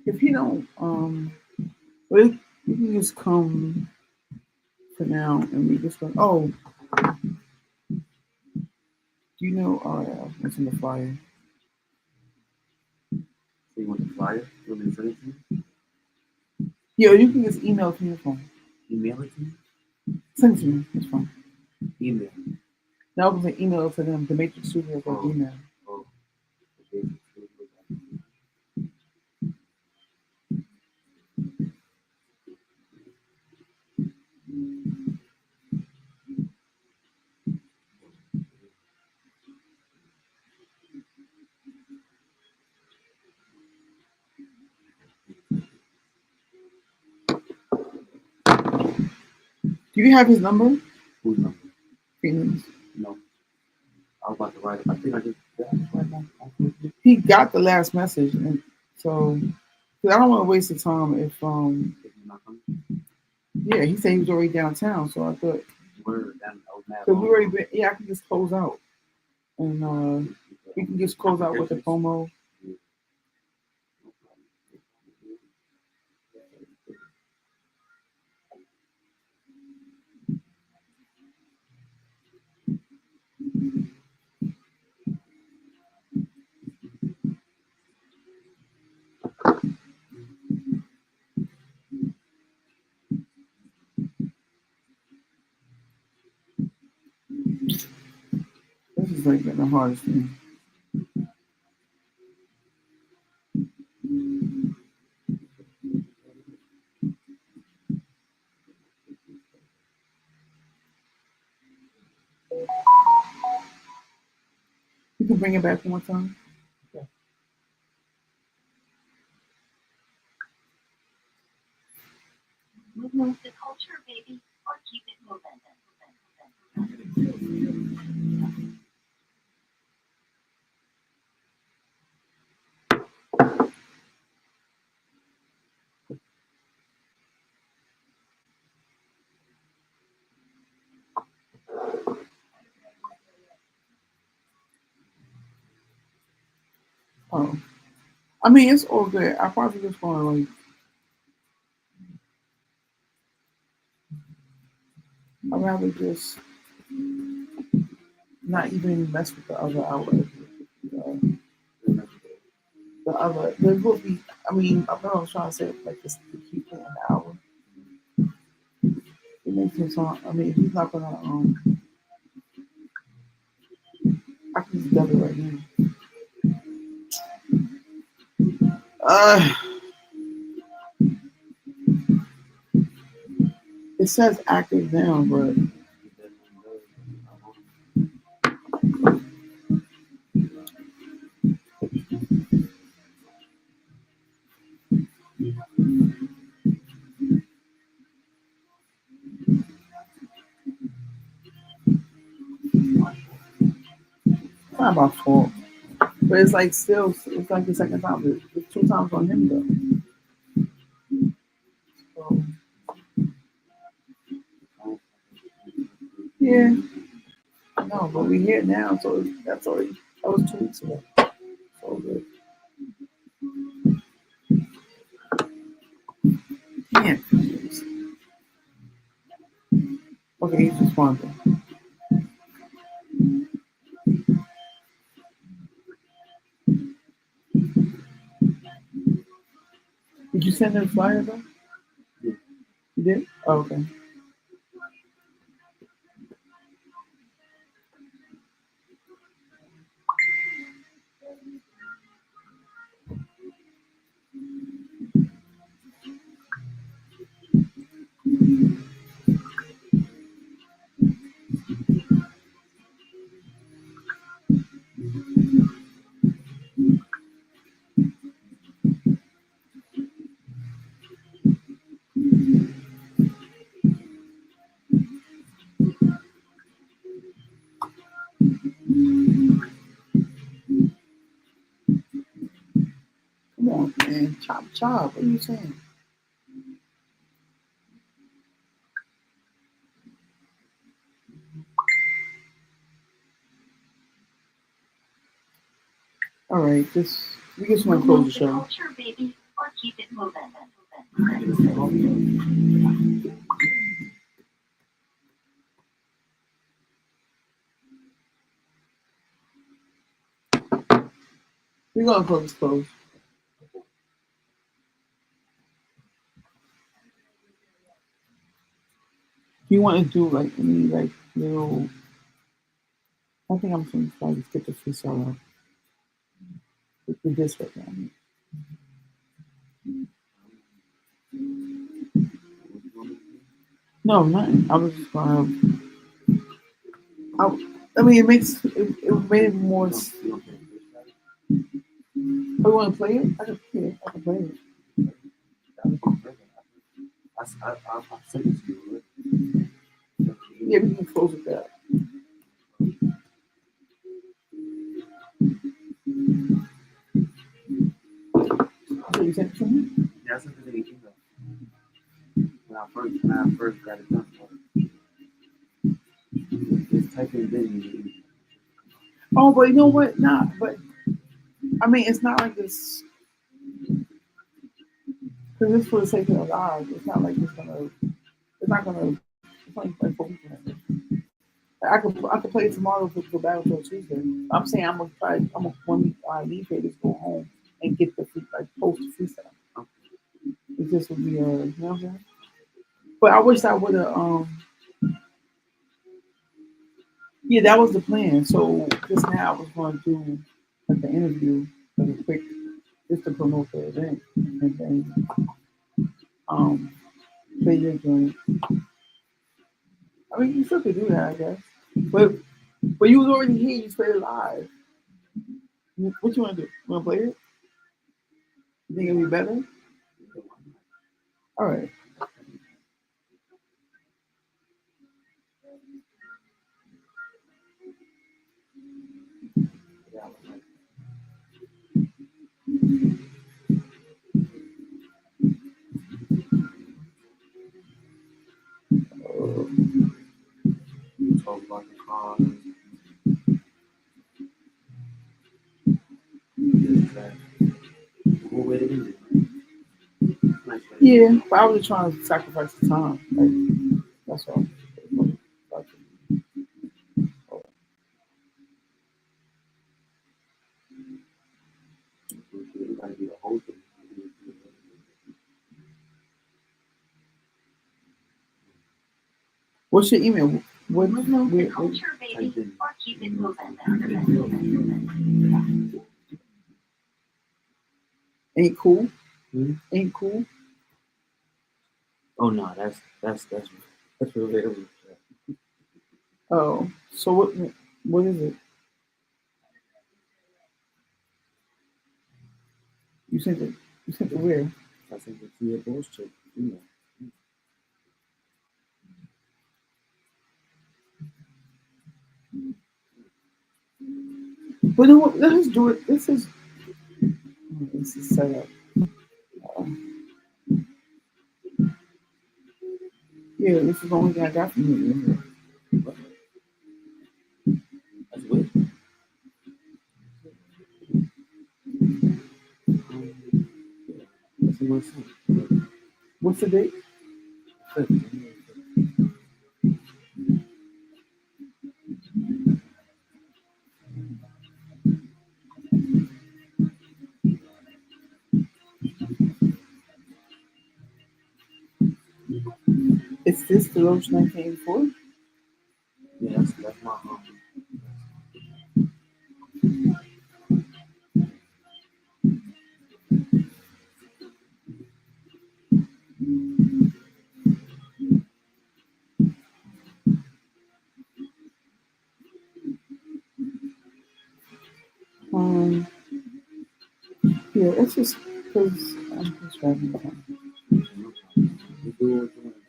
If you don't, well, you can just come for now and we just go. Oh, do you know? Oh yeah, it's in the flyer. So you want the flyer? You want me to send it to you? Yeah, you can just email it to your phone. Email it to me? Send it to me. It's fine. Email. Now I'm going to email it to them. The Matrix Studio for email. Oh. Okay. Do you have his number? Whose number? Phoenix. No. I was about to write it. I think I just right now. He got the last message, and so because I don't want to waste the time if If you're not coming. yeah, he said he was already downtown, so I thought Word. Damn, I was mad. because we already been, yeah, I can just close out, and we can just close out with the promo. This is like the hardest thing. You can bring it back one more time. Move the culture, baby, or keep it moving. Oh, I mean it's all good. I probably just want to like I'd rather just not even mess with the other outlet. The other, there will be, I mean, I know what I'm trying to say, like this, to keep it in the hour. It makes him sound, I mean, if he's not gonna, I can just dub it right now. It says active now, but it's not my fault. But it's like still, it's like the second time. It's 2 times on him though. So, yeah, no, but we here now, so that's already, that was 2 weeks ago. So good. Damn. Okay, he's responding. Did you send him a flyer though? Yeah. You did? Oh, okay. Come on, man. Chop, chop. What are you saying? All right, we just want to close the show. Culture, baby, or keep it moving. We're gonna close. Do you want to do like any like little? I think I'm going to try to get the freestyle out. With this right now. No, nothing. I was just gonna. I mean, it made it more. Oh, you want to play it? I can play it. I sent it to you. Yeah, we can close with that. So you sent it to me? Yeah, I sent it to you. When I first got it done. Just type in video. Oh, but you know what? But I mean, it's not like this. Because it's for the sake of the live. It's not like it's not gonna. It's only like 4 weeks. I could play it tomorrow for Battle for Tuesday. I'm saying I'm gonna when I leave here, just go home and get the post the freestyle. It just would be you know what I'm saying? But I wish I would have yeah, that was the plan. So just now I was gonna do like the interview, like a quick just to promote the event and then play your joint. I mean you still could do that, I guess. But you was already here, you played it live. What you wanna do? You wanna play it? You think it'll be better? All right. Talk about the car. Yeah, but I was just trying to sacrifice the time. Like, that's all. What's your email? What? Move the Where, culture, baby, didn't. or keep it moving. ain't cool. Hmm? Ain't cool. Oh no, that's really early. Oh, so what? What is it? You sent it. You sent it where? I think it's your boss check. You know. But no, let's do it. This is set up. Yeah, this is the only thing I got from you. That's weird. That's my son. What's the date? Is this the Roach 1984? Yeah, that's my Yeah, it's just because I'm just driving time. You do what you want to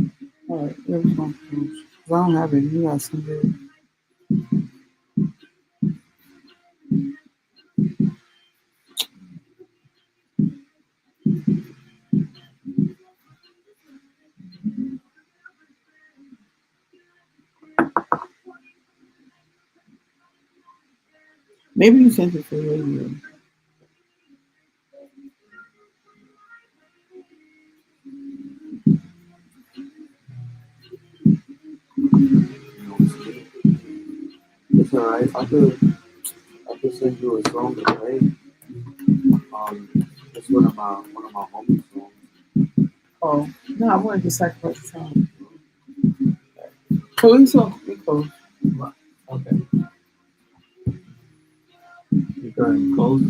do. All right, yeah, we're going to I don't have it. You got some there. Maybe you sent it for radio. It's alright. I could send you a song to play. It's one of my homies songs. Oh, no, I wanted to sacrifice the time. Police on close. Okay. You can close,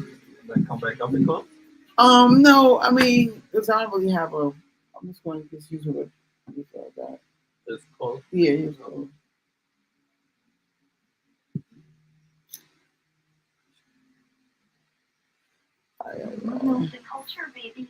then come back up and close. No, I mean, because I don't really have a. I'm just going to just use it with that. Just close. Yeah, use it. Move the culture, baby,